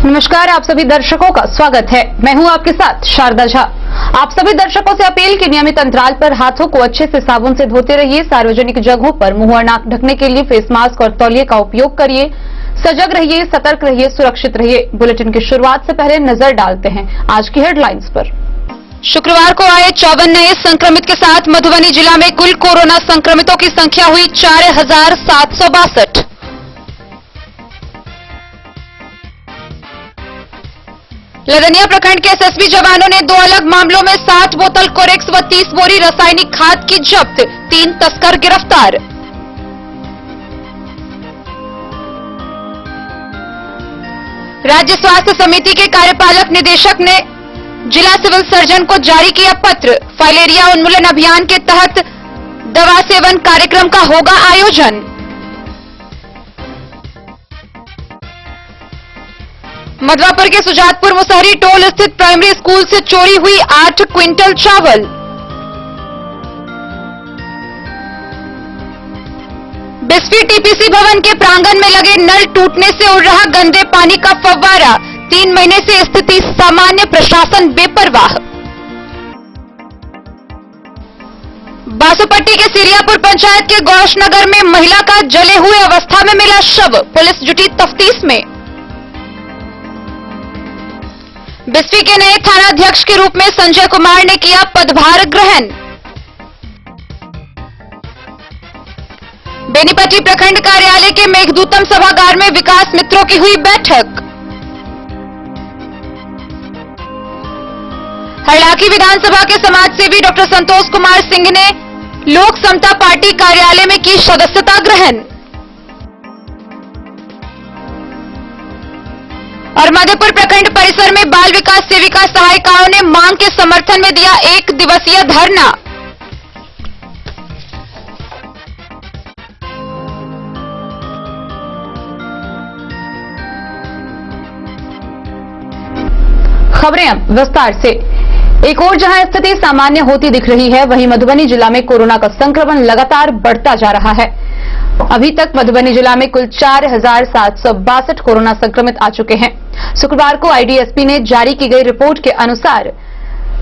नमस्कार, आप सभी दर्शकों का स्वागत है। मैं हूं आपके साथ शारदा झा। आप सभी दर्शकों से अपील कि नियमित अंतराल पर हाथों को अच्छे से साबुन से धोते रहिए। सार्वजनिक जगहों पर मुंह और नाक ढकने के लिए फेस मास्क और तौलिए का उपयोग करिए। सजग रहिए, सतर्क रहिए, सुरक्षित रहिए। बुलेटिन की शुरुआत से पहले नजर डालते हैं आज की हेडलाइंस पर। शुक्रवार को आए 54 नए संक्रमित के साथ मधुबनी जिला में कुल कोरोना संक्रमितों की संख्या हुई 4762। लदनिया प्रखंड के एसएसबी जवानों ने 2 अलग मामलों में 60 बोतल कोरेक्स व 30 बोरी रासायनिक खाद की जब्त, 3 तस्कर गिरफ्तार। राज्य स्वास्थ्य समिति के कार्यपालक निदेशक ने जिला सिविल सर्जन को जारी किया पत्र। फाइलेरिया उन्मूलन अभियान के तहत दवा सेवन कार्यक्रम का होगा आयोजन। मधवापुर के सुजातपुर मुसहरी टोल स्थित प्राइमरी स्कूल से चोरी हुई 8 क्विंटल चावल। बिस्फी टीपीसी भवन के प्रांगण में लगे नल टूटने से उड़ रहा गंदे पानी का फव्वारा। 3 महीने से स्थिति सामान्य, प्रशासन बेपरवाह। बासुपट्टी के सिरियापुर पंचायत के गौशनगर में महिला का जले हुए अवस्था में मिला शव, पुलिस जुटी तफ्तीश में। बिस्फी के नए थानाध्यक्ष के रूप में संजय कुमार ने किया पदभार ग्रहण। बेनीपट्टी प्रखंड कार्यालय के मेघदूतम सभागार में विकास मित्रों की हुई बैठक। हरलाखी विधानसभा के समाजसेवी डॉक्टर संतोष कुमार सिंह ने लोक समता पार्टी कार्यालय में की सदस्यता ग्रहण। और मधेपुर प्रखंड परिसर में बाल विकास सेविका सहायिकाओं ने मांग के समर्थन में दिया 1 दिवसीय धरना। खबरें अब विस्तार से। एक और जहां स्थिति सामान्य होती दिख रही है, वहीं मधुबनी जिला में कोरोना का संक्रमण लगातार बढ़ता जा रहा है। अभी तक मधुबनी जिला में कुल 4762 कोरोना संक्रमित आ चुके हैं। शुक्रवार को आईडीएसपी ने जारी की गई रिपोर्ट के अनुसार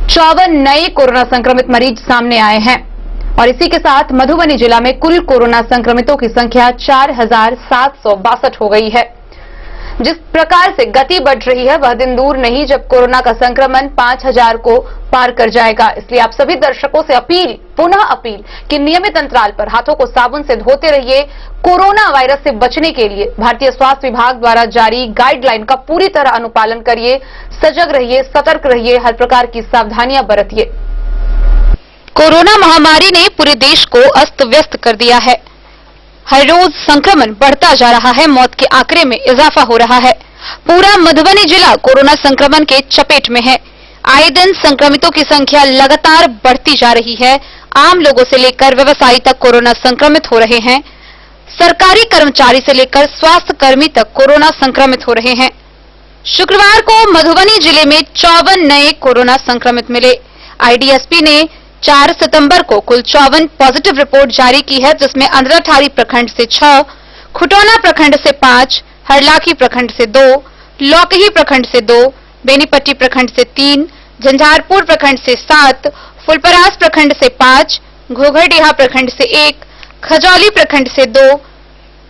54 नए कोरोना संक्रमित मरीज सामने आए हैं और इसी के साथ मधुबनी जिला में कुल कोरोना संक्रमितों की संख्या 4762 हो गई है। जिस प्रकार से गति बढ़ रही है, वह दिन दूर नहीं जब कोरोना का संक्रमण 5000 को पार कर जाएगा। इसलिए आप सभी दर्शकों से पुनः अपील कि नियमित अंतराल पर हाथों को साबुन से धोते रहिए। कोरोना वायरस से बचने के लिए भारतीय स्वास्थ्य विभाग द्वारा जारी गाइडलाइन का पूरी तरह अनुपालन करिए। सजग रहिए, सतर्क रहिए, हर प्रकार की सावधानियां बरतिए। कोरोना महामारी ने पूरे देश को अस्त व्यस्त कर दिया है। हर रोज संक्रमण बढ़ता जा रहा है, मौत के आंकड़े में इजाफा हो रहा है। पूरा मधुबनी जिला कोरोना संक्रमण के चपेट में है। आए दिन संक्रमितों की संख्या लगातार बढ़ती जा रही है। आम लोगों से लेकर व्यवसायी तक कोरोना संक्रमित हो रहे हैं। सरकारी कर्मचारी से लेकर स्वास्थ्य कर्मी तक कोरोना संक्रमित हो रहे हैं। शुक्रवार को मधुबनी जिले में 54 नए कोरोना संक्रमित मिले। आईडीएसपी ने 4 सितंबर को कुल 54 पॉजिटिव रिपोर्ट जारी की है, जिसमें अंधराठारी प्रखंड से 6, खुटौना प्रखंड से 5, हरलाखी प्रखंड से 2, लौकही प्रखंड से 2, बेनीपट्टी प्रखंड से 3, झंझारपुर प्रखंड से 7, फुलपरास प्रखंड से 5, घोघरडीहा प्रखंड से 1, खजौली प्रखंड से 2,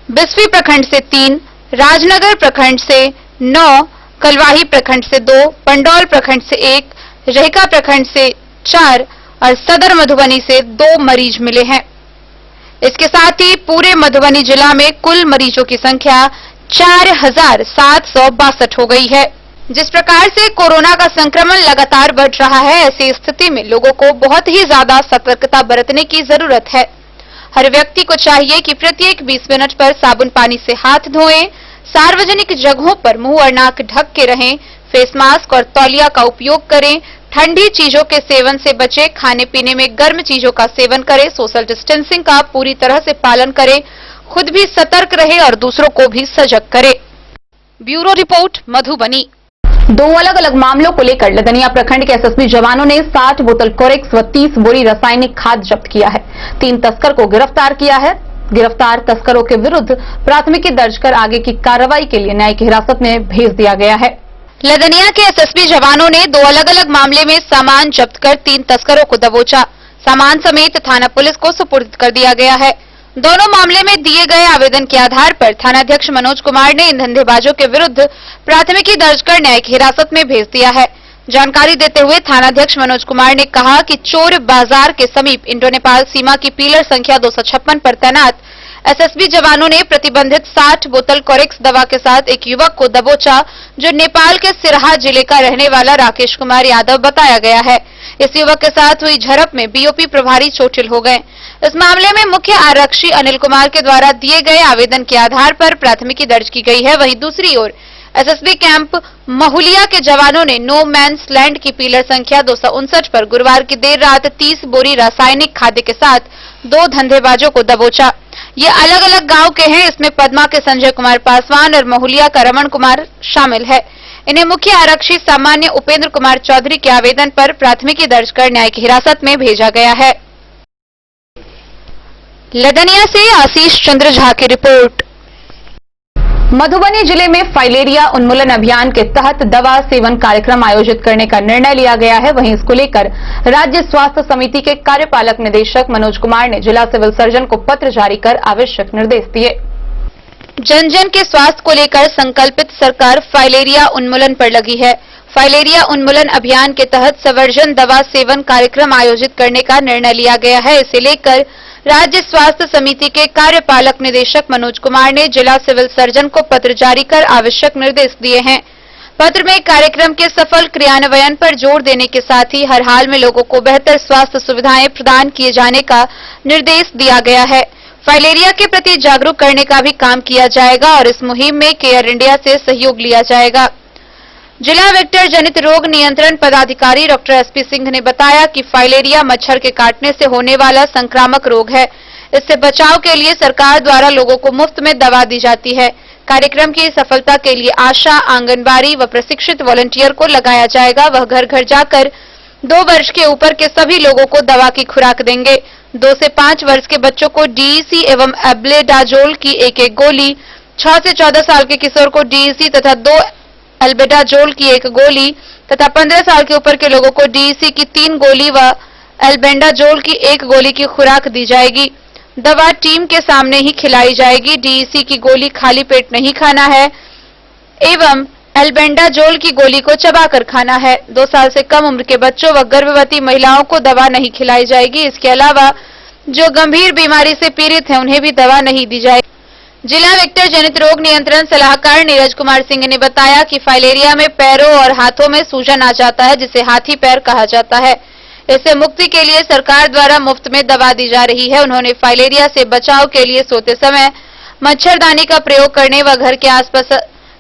बिस्फी प्रखंड से 3, राजनगर प्रखंड से 9, कलवाही प्रखंड से 2, पंडौल प्रखंड से 1, रहिका प्रखंड से 4 और सदर मधुबनी से 2 मरीज मिले हैं। इसके साथ ही पूरे मधुबनी जिला में कुल मरीजों की संख्या 4762 हो गई है। जिस प्रकार से कोरोना का संक्रमण लगातार बढ़ रहा है, ऐसी स्थिति में लोगों को बहुत ही ज्यादा सतर्कता बरतने की जरूरत है। हर व्यक्ति को चाहिए कि प्रत्येक 20 मिनट पर साबुन पानी से हाथ धोएं, सार्वजनिक जगहों पर मुंह और नाक ढक के रहें, फेस मास्क और तौलिया का उपयोग करें, ठंडी चीजों के सेवन से बचें, खाने पीने में गर्म चीजों का सेवन करें, सोशल डिस्टेंसिंग का पूरी तरह से पालन करें, खुद भी सतर्क रहें और दूसरों को भी सजग करें। Bureau report, Madhubani. 2 अलग अलग मामलों को लेकर लदनिया प्रखंड के एसएसबी जवानों ने 60 बोतल कोरेक्स व 30 बोरी रासायनिक खाद जब्त किया है। 3 तस्कर को गिरफ्तार किया है। गिरफ्तार तस्करों के विरुद्ध प्राथमिकी दर्ज कर आगे की कार्रवाई के लिए न्यायिक हिरासत में भेज दिया गया है। लदनिया के एसएसबी जवानों ने 2 अलग-अलग मामले में सामान जब्त कर 3 तस्करों को दबोचा। सामान समेत थाना पुलिस को सुपुर्द कर दिया गया है। दोनों मामले में दिए गए आवेदन के आधार पर थानाध्यक्ष मनोज कुमार ने इन धंधेबाजों के विरुद्ध प्राथमिकी दर्ज कर न्यायिक हिरासत में भेज दिया है। जानकारी देते हुए थानाध्यक्ष मनोज कुमार ने कहा कि चोर बाजार के समीप इंडो नेपाल सीमा की पिलर संख्या 256 पर तैनात एसएसबी जवानों ने प्रतिबंधित 60 बोतल कोरेक्स दवा के साथ एक युवक को दबोचा, जो नेपाल के सिरहा जिले का रहने वाला राकेश कुमार यादव बताया गया है। इस युवक के साथ हुई झड़प में बीओपी प्रभारी चोटिल हो गए। इस मामले में मुख्य आरक्षी अनिल कुमार के द्वारा दिए गए आवेदन के आधार पर प्राथमिकी दर्ज की गई है। वहीं दूसरी ओर एसएसबी कैंप महुलिया के जवानों ने नो मैंस लैंड की पिलर संख्या 259 पर गुरुवार की देर रात 30 बोरी रासायनिक खाद्य के साथ 2 धंधेबाजों को दबोचा। ये अलग-अलग गांव के हैं। इसमें पद्मा के संजय कुमार पासवान और महुलिया का रमन कुमार शामिल है। इन्हें मुख्य आरक्षी सामान्य उपेंद्र कुमार चौधरी के आवेदन पर प्राथमिकी दर्ज कर न्यायिक हिरासत में भेजा गया है। लदनिया से आशीष चंद्र झा की रिपोर्ट। मधुबनी जिले में फाइलेरिया उन्मूलन अभियान के तहत दवा सेवन कार्यक्रम आयोजित करने का निर्णय लिया गया है। वहीं इसको लेकर राज्य स्वास्थ्य समिति के कार्यपालक निदेशक मनोज कुमार ने जिला सिविल सर्जन को पत्र जारी कर आवश्यक निर्देश दिए। जन जन के स्वास्थ्य को लेकर संकल्पित सरकार फाइलेरिया उन्मूलन पर लगी है। फाइलेरिया उन्मूलन अभियान के तहत संवर्जन दवा सेवन कार्यक्रम आयोजित करने का निर्णय लिया गया है। इसे लेकर राज्य स्वास्थ्य समिति के कार्यपालक निदेशक मनोज कुमार ने जिला सिविल सर्जन को पत्र जारी कर आवश्यक निर्देश दिए हैं। पत्र में कार्यक्रम के सफल क्रियान्वयन पर जोर देने के साथ ही हर हाल में लोगों को बेहतर स्वास्थ्य सुविधाएं प्रदान किए जाने का निर्देश दिया गया है। फाइलेरिया के प्रति जागरूक करने का भी काम किया जाएगा और इस मुहिम में केयर इंडिया से सहयोग लिया जाएगा। जिला वेक्टर जनित रोग नियंत्रण पदाधिकारी डॉक्टर एसपी सिंह ने बताया कि फाइलेरिया मच्छर के काटने से होने वाला संक्रामक रोग है। इससे बचाव के लिए सरकार द्वारा लोगों को मुफ्त में दवा दी जाती है। कार्यक्रम की सफलता के लिए आशा, आंगनबाड़ी व प्रशिक्षित वॉलंटियर को लगाया जाएगा। वह घर घर जाकर 2 वर्ष के ऊपर के सभी लोगों को दवा की खुराक देंगे। 2 से 5 वर्ष के बच्चों को डीईसी एवं एब्लेडाजोल की एक गोली, 6 से 14 साल के किशोर को डीईसी तथा 2 एल्बेंडाजोल की 1 गोली तथा 15 साल के ऊपर के लोगों को डीईसी की 3 गोली व एल्बेंडाजोल की 1 गोली की खुराक दी जाएगी। दवा टीम के सामने ही खिलाई जाएगी। डीईसी की गोली खाली पेट नहीं खाना है एवं एल्बेंडाजोल की गोली को चबाकर खाना है। 2 साल से कम उम्र के बच्चों व गर्भवती महिलाओं को दवा नहीं खिलाई जाएगी। इसके अलावा जो गंभीर बीमारी से पीड़ित हैं उन्हें भी दवा नहीं दी जाएगी। जिला वेक्टर जनित रोग नियंत्रण सलाहकार नीरज कुमार सिंह ने बताया कि फाइलेरिया में पैरों और हाथों में सूजन आ जाता है, जिसे हाथी पैर कहा जाता है। इससे मुक्ति के लिए सरकार द्वारा मुफ्त में दवा दी जा रही है। उन्होंने फाइलेरिया से बचाव के लिए सोते समय मच्छरदानी का प्रयोग करने व घर के आसपास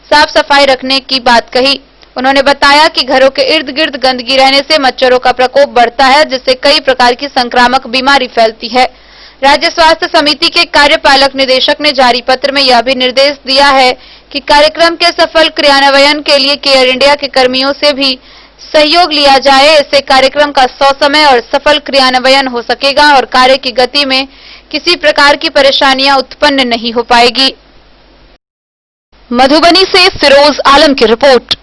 साफ सफाई रखने की बात कही। उन्होंने बताया कि घरों के इर्द गिर्द गंदगी रहने से मच्छरों का प्रकोप बढ़ता है, जिससे कई प्रकार की संक्रामक बीमारी फैलती है। राज्य स्वास्थ्य समिति के कार्यपालक निदेशक ने जारी पत्र में यह भी निर्देश दिया है कि कार्यक्रम के सफल क्रियान्वयन के लिए केयर इंडिया के कर्मियों से भी सहयोग लिया जाए। इससे कार्यक्रम का ससमय और सफल क्रियान्वयन हो सकेगा और कार्य की गति में किसी प्रकार की परेशानियां उत्पन्न नहीं हो पाएगी। मधुबनी से फिरोज आलम की रिपोर्ट।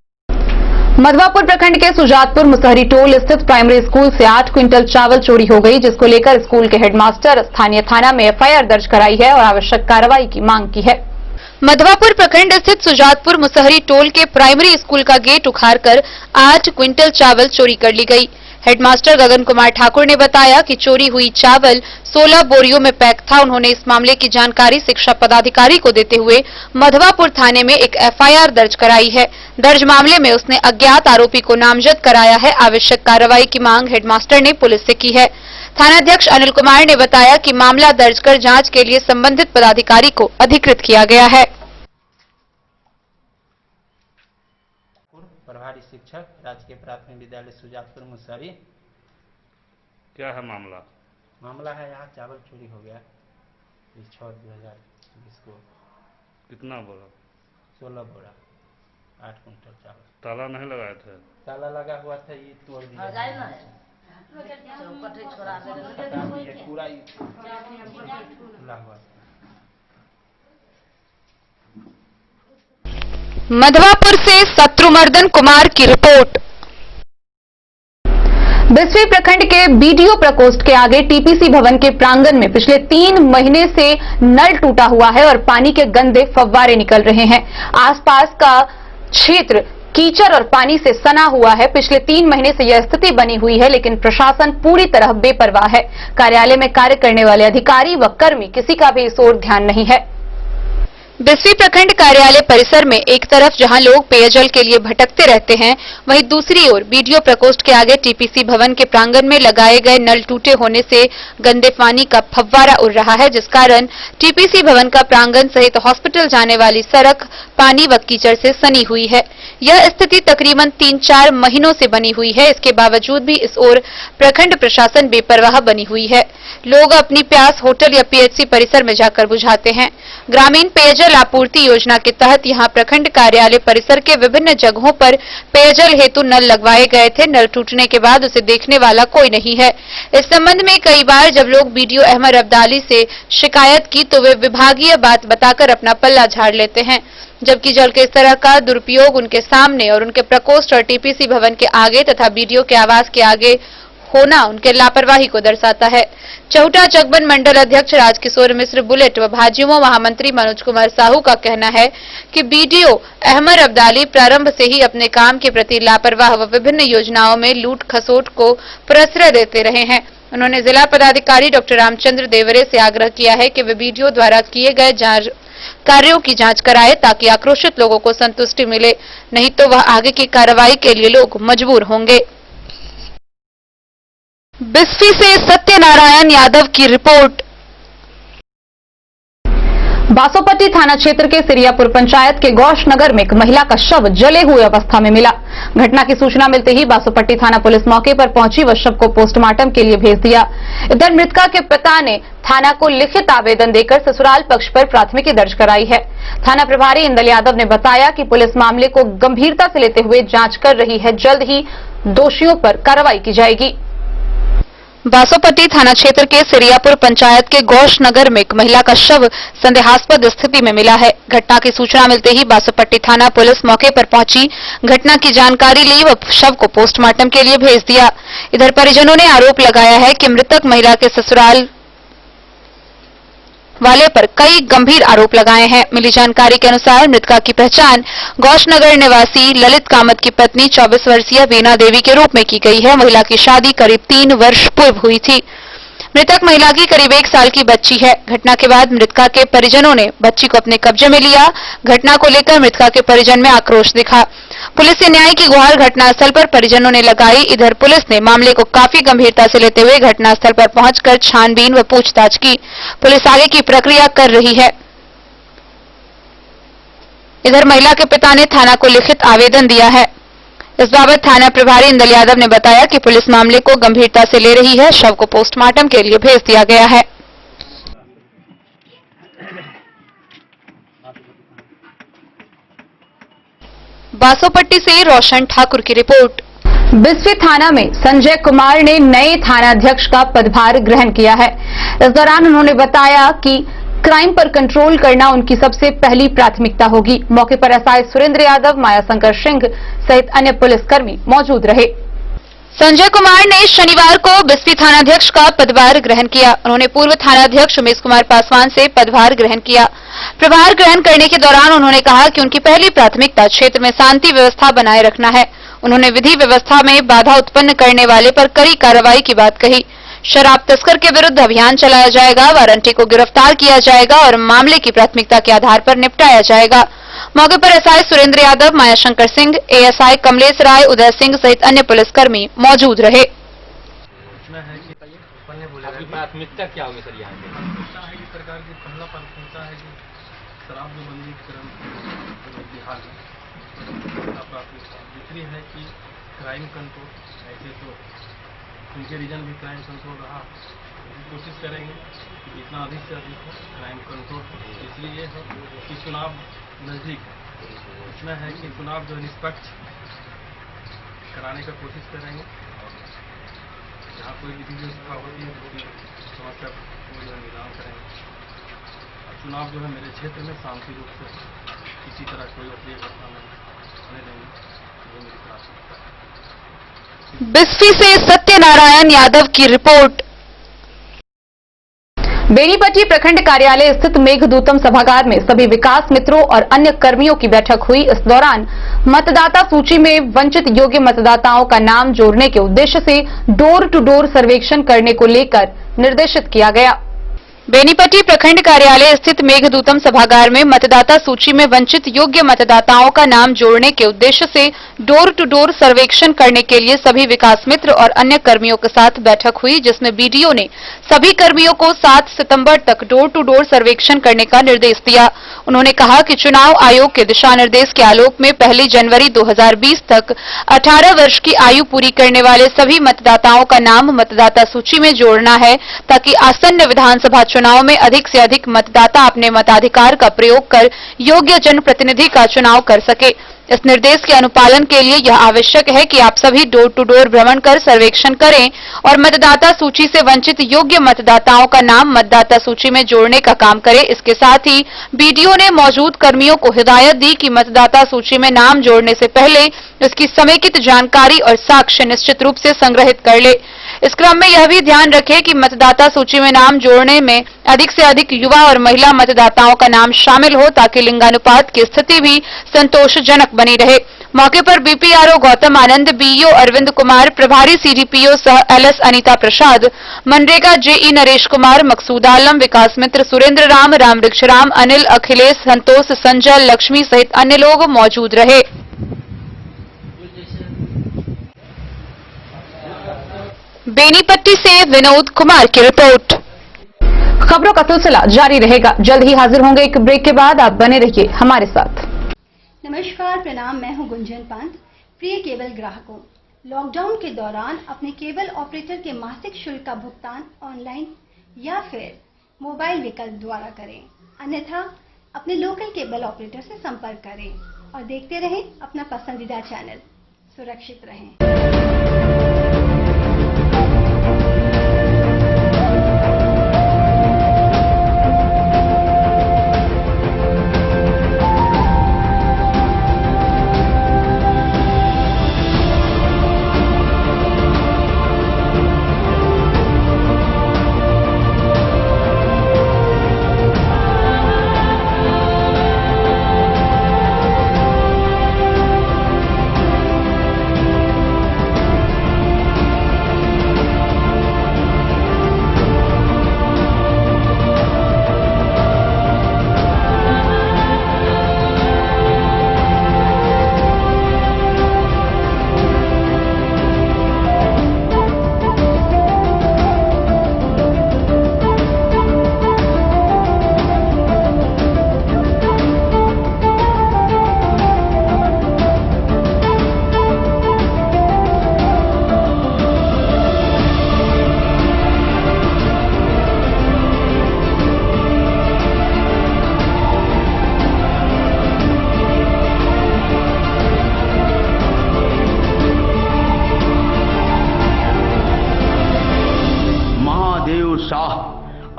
मधवापुर प्रखंड के सुजातपुर मुसहरी टोल स्थित प्राइमरी स्कूल से 8 क्विंटल चावल चोरी हो गई, जिसको लेकर स्कूल के हेडमास्टर स्थानीय थाना में एफआईआर दर्ज कराई है और आवश्यक कार्रवाई की मांग की है। मधवापुर प्रखंड स्थित सुजातपुर मुसहरी टोल के प्राइमरी स्कूल का गेट उखाड़कर 8 क्विंटल चावल चोरी कर ली गई। हेडमास्टर गगन कुमार ठाकुर ने बताया कि चोरी हुई चावल 16 बोरियों में पैक था। उन्होंने इस मामले की जानकारी शिक्षा पदाधिकारी को देते हुए मधवापुर थाने में एक एफआईआर दर्ज कराई है। दर्ज मामले में उसने अज्ञात आरोपी को नामजद कराया है। आवश्यक कार्रवाई की मांग हेडमास्टर ने पुलिस से की है। थानाध्यक्ष अनिल कुमार ने बताया कि मामला दर्ज कर जांच के लिए संबंधित पदाधिकारी को अधिकृत किया गया है। प्रभारी शिक्षक राजकीय प्राथमिक विद्यालय सुजातपुर मुसहरी। क्या है मामला? मामला है यहाँ चावल चोरी हो गया 6/2020 को। कितना बोरा? 16 बोरा 8 क्विंटल चावल। ताला नहीं लगाए थे? ताला लगा हुआ था, ये तोड़ दिया पूरा खुला हुआ था। मधवापुर से शत्रुमर्दन कुमार की रिपोर्ट। बिस्फी प्रखंड के बीडीओ प्रकोष्ठ के आगे टीपीसी भवन के प्रांगण में पिछले 3 महीने से नल टूटा हुआ है और पानी के गंदे फव्वारे निकल रहे हैं। आसपास का क्षेत्र कीचड़ और पानी से सना हुआ है। पिछले 3 महीने से यह स्थिति बनी हुई है, लेकिन प्रशासन पूरी तरह बेपरवाह है। कार्यालय में कार्य करने वाले अधिकारी व कर्मी किसी का भी इस ओर ध्यान नहीं है। बिस्फी प्रखंड कार्यालय परिसर में एक तरफ जहां लोग पेयजल के लिए भटकते रहते हैं, वहीं दूसरी ओर बीडीओ प्रकोष्ठ के आगे टीपीसी भवन के प्रांगण में लगाए गए नल टूटे होने से गंदे पानी का फव्वारा उड़ रहा है, जिस कारण टीपीसी भवन का प्रांगण सहित हॉस्पिटल जाने वाली सड़क पानी व कीचड़ से सनी हुई है। यह स्थिति तकरीबन 3-4 महीनों से बनी हुई है। इसके बावजूद भी इस ओर प्रखंड प्रशासन बेपरवाह बनी हुई है। लोग अपनी प्यास होटल या पीएचसी परिसर में जाकर बुझाते हैं। ग्रामीण पेयजल आपूर्ति योजना के तहत यहां प्रखंड कार्यालय परिसर के विभिन्न जगहों पर पेयजल हेतु नल लगवाए गए थे। नल टूटने के बाद उसे देखने वाला कोई नहीं है। इस संबंध में कई बार जब लोग बीडीओ अहमद अब्दाली से शिकायत की तो वे विभागीय बात बताकर अपना पल्ला झाड़ लेते हैं, जबकि जल के इस तरह का दुरुपयोग उनके सामने और उनके प्रकोष्ठ और टीपीसी भवन के आगे तथा बीडीओ के आवास के आगे होना उनके लापरवाही को दर्शाता है। चौटा चकबन मंडल अध्यक्ष राजकिशोर मिश्र बुलेट व भाजयुमो महामंत्री मनोज कुमार साहू का कहना है कि बीडीओ अहमद अब्दाली प्रारंभ से ही अपने काम के प्रति लापरवाह व विभिन्न योजनाओं में लूट खसोट को प्रश्रय देते रहे हैं। उन्होंने जिला पदाधिकारी डॉक्टर रामचंद्र देवरे से आग्रह किया है कि वे बीडीओ द्वारा किए गए कार्यों की जांच कराए ताकि आक्रोशित लोगों को संतुष्टि मिले, नहीं तो वह आगे की कार्रवाई के लिए लोग मजबूर होंगे। बिस्फी से सत्यनारायण यादव की रिपोर्ट। बासोपट्टी थाना क्षेत्र के सिरियापुर पंचायत के गौश नगर में एक महिला का शव जले हुए अवस्था में मिला। घटना की सूचना मिलते ही बासोपट्टी थाना पुलिस मौके पर पहुंची व शव को पोस्टमार्टम के लिए भेज दिया। इधर मृतका के पिता ने थाना को लिखित आवेदन देकर ससुराल पक्ष पर प्राथमिकी दर्ज कराई है। थाना प्रभारी इंदल यादव ने बताया कि पुलिस मामले को गंभीरता से लेते हुए जांच कर रही है। जल्द ही दोषियों पर कार्रवाई की जाएगी। बासोपट्टी थाना क्षेत्र के सिरियापुर पंचायत के गौश नगर में एक महिला का शव संदेहास्पद स्थिति में मिला है। घटना की सूचना मिलते ही बासोपट्टी थाना पुलिस मौके पर पहुंची, घटना की जानकारी ली व शव को पोस्टमार्टम के लिए भेज दिया। इधर परिजनों ने आरोप लगाया है कि मृतक महिला के ससुराल वाले पर कई गंभीर आरोप लगाए हैं। मिली जानकारी के अनुसार मृतका की पहचान गौशनगर निवासी ललित कामत की पत्नी 24 वर्षीय वीना देवी के रूप में की गई है। महिला की शादी करीब 3 वर्ष पूर्व हुई थी। मृतक महिला की करीब 1 साल की बच्ची है। घटना के बाद मृतका के परिजनों ने बच्ची को अपने कब्जे में लिया। घटना को लेकर मृतका के परिजन में आक्रोश दिखा। पुलिस से न्याय की गुहार घटनास्थल पर परिजनों ने लगाई। इधर पुलिस ने मामले को काफी गंभीरता से लेते हुए घटनास्थल पर पहुंचकर छानबीन व पूछताछ की। पुलिस आगे की प्रक्रिया कर रही है। इधर महिला के पिता ने थाना को लिखित आवेदन दिया है। इस बाबत थाना प्रभारी इंदल यादव ने बताया कि पुलिस मामले को गंभीरता से ले रही है। शव को पोस्टमार्टम के लिए भेज दिया गया है। बासोपट्टी से रोशन ठाकुर की रिपोर्ट। बिस्फी थाना में संजय कुमार ने नए थानाध्यक्ष का पदभार ग्रहण किया है। इस दौरान उन्होंने बताया कि क्राइम पर कंट्रोल करना उनकी सबसे पहली प्राथमिकता होगी। मौके पर एसआई सुरेंद्र यादव, मायाशंकर सिंह सहित अन्य पुलिसकर्मी मौजूद रहे। संजय कुमार ने शनिवार को बिस्फी थानाध्यक्ष का पदभार ग्रहण किया। उन्होंने पूर्व थानाध्यक्ष उमेश कुमार पासवान से पदभार ग्रहण किया। प्रभार ग्रहण करने के दौरान उन्होंने कहा कि उनकी पहली प्राथमिकता क्षेत्र में शांति व्यवस्था बनाए रखना है। उन्होंने विधि व्यवस्था में बाधा उत्पन्न करने वाले पर कड़ी कार्रवाई की बात कही। शराब तस्कर के विरुद्ध अभियान चलाया जाएगा, वारंटी को गिरफ्तार किया जाएगा और मामले की प्राथमिकता के आधार पर निपटाया जाएगा। मौके पर एसआई सुरेंद्र यादव, मायाशंकर सिंह, एएसआई कमलेश राय, उदय सिंह सहित अन्य पुलिसकर्मी मौजूद रहे। प्राथमिकता क्या होगी सर? यहाँ पे सरकार की पहला प्राथमिकता है कि शराब में बंदीकरण बिहार में प्राथमिकता। दूसरी है कि क्राइम कंट्रोल। ऐसे तो उनके रीजन भी क्राइम कंट्रोल रहा, कोशिश करेंगे कि जितना अधिक से अधिक हो क्राइम कंट्रोल। इसलिए है कि चुनाव नज़दीक है, इसमें है कि चुनाव जो निष्पक्ष कराने का कोशिश करेंगे। जहाँ कोई विधि व्यवस्था होती है उसकी समस्या को निदान करेंगे। चुनाव जो है मेरे क्षेत्र में शांति रूप से किसी तरह कोई अप्रिय घटना नहीं होने देंगे, ये मेरी प्राथमिकता है। बिस्फी से सत्यनारायण यादव की रिपोर्ट। बेनीपट्टी प्रखंड कार्यालय स्थित मेघदूतम सभागार में सभी विकास मित्रों और अन्य कर्मियों की बैठक हुई। इस दौरान मतदाता सूची में वंचित योग्य मतदाताओं का नाम जोड़ने के उद्देश्य से डोर टू डोर सर्वेक्षण करने को लेकर निर्देशित किया गया। बेनीपट्टी प्रखंड कार्यालय स्थित मेघदूतम सभागार में मतदाता सूची में वंचित योग्य मतदाताओं का नाम जोड़ने के उद्देश्य से डोर टू डोर सर्वेक्षण करने के लिए सभी विकास मित्र और अन्य कर्मियों के साथ बैठक हुई, जिसमें बीडीओ ने सभी कर्मियों को 7 सितंबर तक डोर टू डोर सर्वेक्षण करने का निर्देश दिया। उन्होंने कहा कि चुनाव आयोग के दिशा निर्देश के आलोक में 1 जनवरी 2020 तक 18 वर्ष की आयु पूरी करने वाले सभी मतदाताओं का नाम मतदाता सूची में जोड़ना है, ताकि आसन्न विधानसभा चुनाव में अधिक से अधिक मतदाता अपने मताधिकार का प्रयोग कर योग्य जनप्रतिनिधि का चुनाव कर सके। इस निर्देश के अनुपालन के लिए यह आवश्यक है कि आप सभी डोर टू डोर भ्रमण कर सर्वेक्षण करें और मतदाता सूची से वंचित योग्य मतदाताओं का नाम मतदाता सूची में जोड़ने का काम करें। इसके साथ ही बीडीओ ने मौजूद कर्मियों को हिदायत दी कि मतदाता सूची में नाम जोड़ने से पहले इसकी समेकित जानकारी और साक्ष्य निश्चित रूप से संग्रहित कर ले। इस क्रम में यह भी ध्यान रखें कि मतदाता सूची में नाम जोड़ने में अधिक से अधिक युवा और महिला मतदाताओं का नाम शामिल हो, ताकि लिंगानुपात की स्थिति भी संतोषजनक बनी रहे। मौके पर बीपीआरओ गौतम आनंद, बीईओ अरविंद कुमार, प्रभारी सीडीपीओ सह एलएस अनीता प्रसाद, मनरेगा जेई नरेश कुमार, मकसूद आलम, विकास मित्र सुरेंद्र राम, रामवृक्ष राम, अनिल, अखिलेश, संतोष, संजय, लक्ष्मी सहित अन्य लोग मौजूद रहे। बेनीपट्टी से विनोद कुमार की रिपोर्ट। खबरों का सिलसिला जारी रहेगा, जल्द ही हाजिर होंगे एक ब्रेक के बाद। आप बने रहिए हमारे साथ। नमस्कार, प्रणाम, मैं हूं गुंजन पंत। प्रिय केबल ग्राहकों, लॉकडाउन के दौरान अपने केबल ऑपरेटर के मासिक शुल्क का भुगतान ऑनलाइन या फिर मोबाइल विकल्प द्वारा करें, अन्यथा अपने लोकल केबल ऑपरेटर से संपर्क करें और देखते रहें अपना पसंदीदा चैनल। सुरक्षित रहें।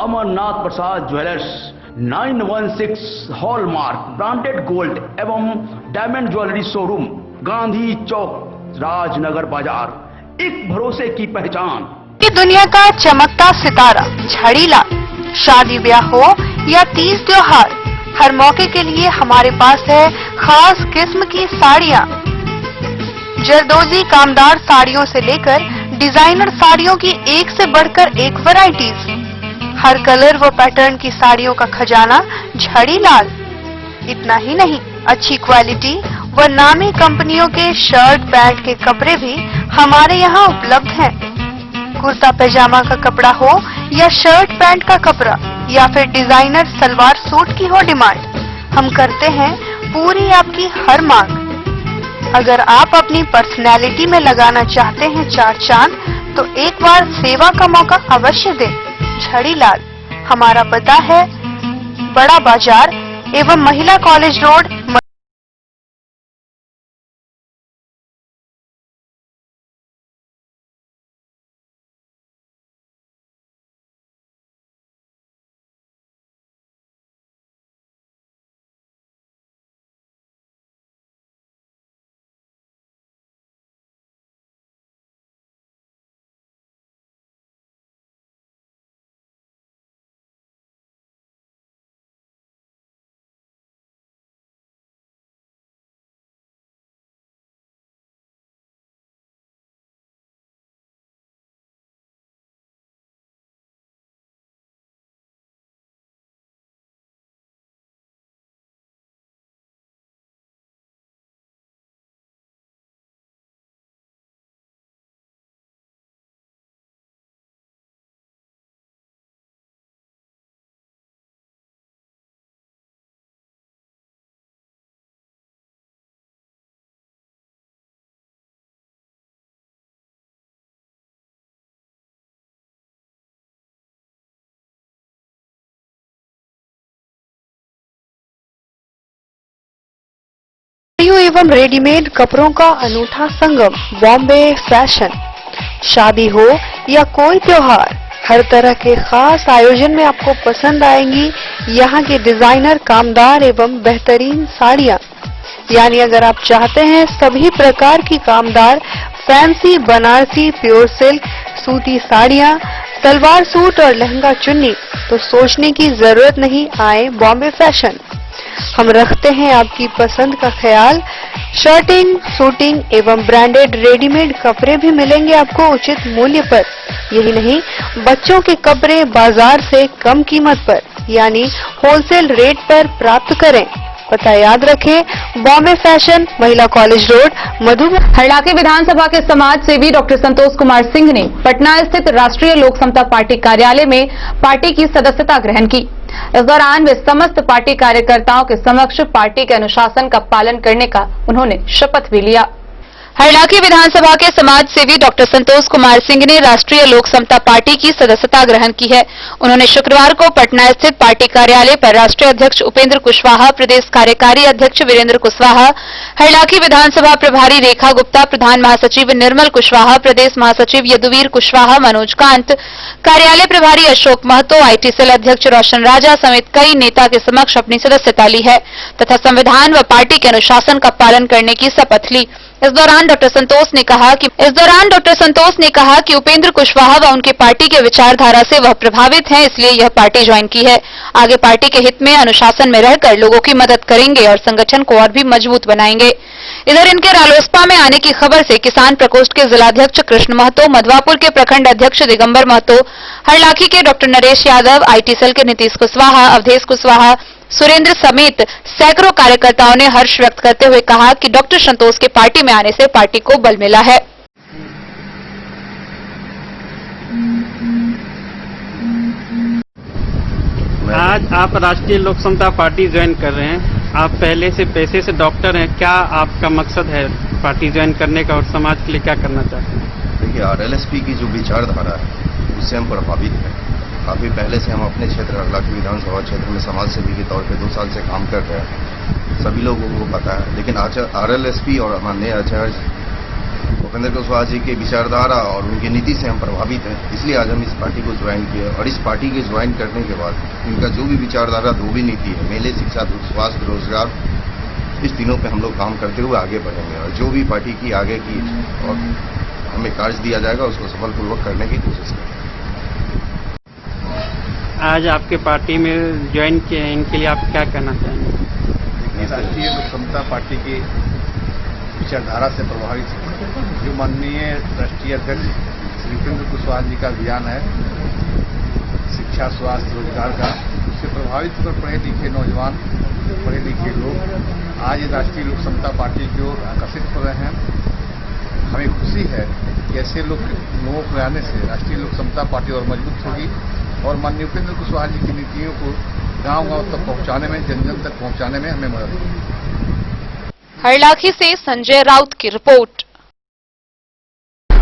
अमरनाथ प्रसाद ज्वेलर्स 916 हॉलमार्क ब्रांडेड गोल्ड एवं डायमंड ज्वेलरी शोरूम, गांधी चौक, राजनगर बाजार, एक भरोसे की पहचान। की दुनिया का चमकता सितारा झड़ीलाल। शादी ब्याह हो या तीज त्योहार, हर मौके के लिए हमारे पास है खास किस्म की साड़ियाँ। जरदोजी कामदार साड़ियों से लेकर डिजाइनर साड़ियों की एक से बढ़कर एक वैरायटीज। हर कलर व पैटर्न की साड़ियों का खजाना झड़ीलाल। इतना ही नहीं, अच्छी क्वालिटी व नामी कंपनियों के शर्ट पैंट के कपड़े भी हमारे यहाँ उपलब्ध हैं। कुर्ता पैजामा का कपड़ा हो या शर्ट पैंट का कपड़ा या फिर डिजाइनर सलवार सूट की हो डिमांड, हम करते हैं पूरी आपकी हर मांग। अगर आप अपनी पर्सनैलिटी में लगाना चाहते हैं 4 चांद, तो एक बार सेवा का मौका अवश्य दें। झड़ीलाल, हमारा पता है बड़ा बाजार एवं महिला कॉलेज रोड, साड़ियों एवं रेडीमेड कपड़ों का अनूठा संगम बॉम्बे फैशन। शादी हो या कोई त्योहार, हर तरह के खास आयोजन में आपको पसंद आएंगी यहाँ की डिजाइनर, कामदार एवं बेहतरीन साड़ियाँ। यानी अगर आप चाहते हैं सभी प्रकार की कामदार, फैंसी, बनारसी, प्योर सिल्क, सूती साड़ियाँ, सलवार सूट और लहंगा चुन्नी, तो सोचने की जरूरत नहीं, आए बॉम्बे फैशन। हम रखते हैं आपकी पसंद का ख्याल। शर्टिंग, सूटिंग एवं ब्रांडेड रेडीमेड कपड़े भी मिलेंगे आपको उचित मूल्य पर। यही नहीं, बच्चों के कपड़े बाजार से कम कीमत पर यानी होलसेल रेट पर प्राप्त करें। पता याद रखें, बॉम्बे फैशन, महिला कॉलेज रोड, मधुबन। हरलाखी विधानसभा के समाज सेवी डॉक्टर संतोष कुमार सिंह ने पटना स्थित राष्ट्रीय लोक समता पार्टी कार्यालय में पार्टी की सदस्यता ग्रहण की। इस दौरान वे समस्त पार्टी कार्यकर्ताओं के समक्ष पार्टी के अनुशासन का पालन करने का उन्होंने शपथ भी लिया। हरलाखी विधानसभा के समाज सेवी डॉक्टर संतोष कुमार सिंह ने राष्ट्रीय लोक समता पार्टी की सदस्यता ग्रहण की है। उन्होंने शुक्रवार को पटना स्थित पार्टी कार्यालय पर राष्ट्रीय अध्यक्ष उपेंद्र कुशवाहा, प्रदेश कार्यकारी अध्यक्ष वीरेंद्र कुशवाहा, हरलाखी विधानसभा प्रभारी रेखा गुप्ता, प्रधान महासचिव निर्मल कुशवाहा, प्रदेश महासचिव यदुवीर कुशवाहा, मनोज कांत, कार्यालय प्रभारी अशोक महतो, आईटी सेल अध्यक्ष रोशन राजा समेत कई नेता के समक्ष अपनी सदस्यता ली है तथा संविधान व पार्टी के अनुशासन का पालन करने की शपथ ली। इस दौरान डॉक्टर संतोष ने कहा कि उपेंद्र कुशवाहा व उनकी पार्टी के विचारधारा से वह प्रभावित हैं, इसलिए यह पार्टी ज्वाइन की है। आगे पार्टी के हित में अनुशासन में रहकर लोगों की मदद करेंगे और संगठन को और भी मजबूत बनाएंगे। इधर इनके रालोसपा में आने की खबर से किसान प्रकोष्ठ के जिलाध्यक्ष कृष्ण महतो, मधवापुर के प्रखंड अध्यक्ष दिगंबर महतो, हरलाखी के doctor Naresh Yadav, IT cell के नीतीश कुशवाहा, अवधेश कुशवाहा, सुरेंद्र समेत सैकड़ों कार्यकर्ताओं ने हर्ष व्यक्त करते हुए कहा कि डॉक्टर संतोष के पार्टी में आने से पार्टी को बल मिला है। आज आप राष्ट्रीय लोक समता पार्टी ज्वाइन कर रहे हैं। आप पहले से पेशे से डॉक्टर हैं, क्या आपका मकसद है पार्टी ज्वाइन करने का और समाज के लिए क्या करना चाहते हैं? देखिए, आरएलएसपी की जो विचारधारा है उससे हम प्रभावित हैं। काफ़ी पहले से हम अपने क्षेत्र हरलाखी विधानसभा क्षेत्र में समाज सेवी के तौर पे 2 साल से काम कर रहे हैं, सभी लोगों को पता है। लेकिन आरएलएसपी और माननीय आचार्य उपेंद्र कुशवाहा जी के विचारधारा और उनकी नीति से हम प्रभावित हैं, इसलिए आज हम इस पार्टी को ज्वाइन किया। और इस पार्टी के ज्वाइन करने के बाद इनका जो भी विचारधारा, जो भी नीति है, मेले, शिक्षा, स्वास्थ्य, रोजगार, इस तीनों पे हम लोग काम करते हुए आगे बढ़ेंगे और जो भी पार्टी की आगे की और हमें कार्य दिया जाएगा उसको सफलपूर्वक करने की कोशिश करेंगे। आज आपके पार्टी में ज्वाइन किए हैं, इनके लिए आप क्या कहना चाहेंगे? राष्ट्रीय लोक समता पार्टी की विचारधारा से प्रभावित जो माननीय राष्ट्रीय अध्यक्ष श्री उपेंद्र कुशवाहा जी का अभियान है शिक्षा, स्वास्थ्य, रोजगार का, उससे प्रभावित होकर पढ़े लिखे नौजवान, पढ़े लिखे लोग आज राष्ट्रीय लोक समता पार्टी की ओर आकर्षित हो रहे हैं। हमें खुशी है कि ऐसे लोगों को आने से राष्ट्रीय लोक समता पार्टी और मजबूत होगी और माननीय उपेंद्र कुशवाहा जी की नीतियों को गांव-गांव तक पहुंचाने में, जन-जन तक पहुंचाने में हमें मदद होगी। हरलाखी से संजय राउत की रिपोर्ट।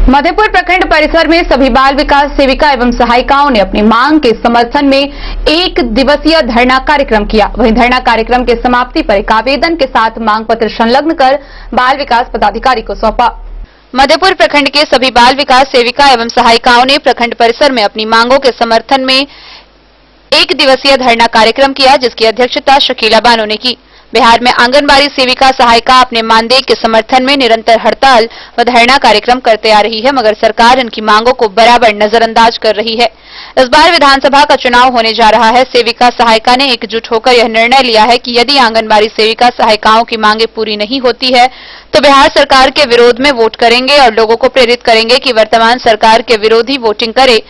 मधेपुर प्रखंड परिसर में सभी बाल विकास सेविका एवं सहायिकाओं ने अपनी मांग के समर्थन में 1 दिवसीय धरना कार्यक्रम किया। वहीं धरना कार्यक्रम के समाप्ति पर एक आवेदन के साथ मांग पत्र संलग्न कर बाल विकास पदाधिकारी को सौंपा। मधेपुर प्रखंड के सभी बाल विकास सेविका एवं सहायिकाओं ने प्रखंड परिसर में अपनी मांगों के समर्थन में 1 दिवसीय धरना कार्यक्रम किया, जिसकी अध्यक्षता शकीला बानो ने की। बिहार में आंगनबाड़ी सेविका सहायिका अपने मानदेय के समर्थन में निरंतर हड़ताल व धरना कार्यक्रम करते आ रही है, मगर सरकार इनकी मांगों को बराबर नजरअंदाज कर रही है। इस बार विधानसभा का चुनाव होने जा रहा है। सेविका सहायिका ने एकजुट होकर यह निर्णय लिया है कि यदि आंगनबाड़ी सेविका सहायिकाओं की मांगे पूरी नहीं होती है तो बिहार सरकार के विरोध में वोट करेंगे और लोगों को प्रेरित करेंगे कि वर्तमान सरकार के विरोधी वोटिंग करे।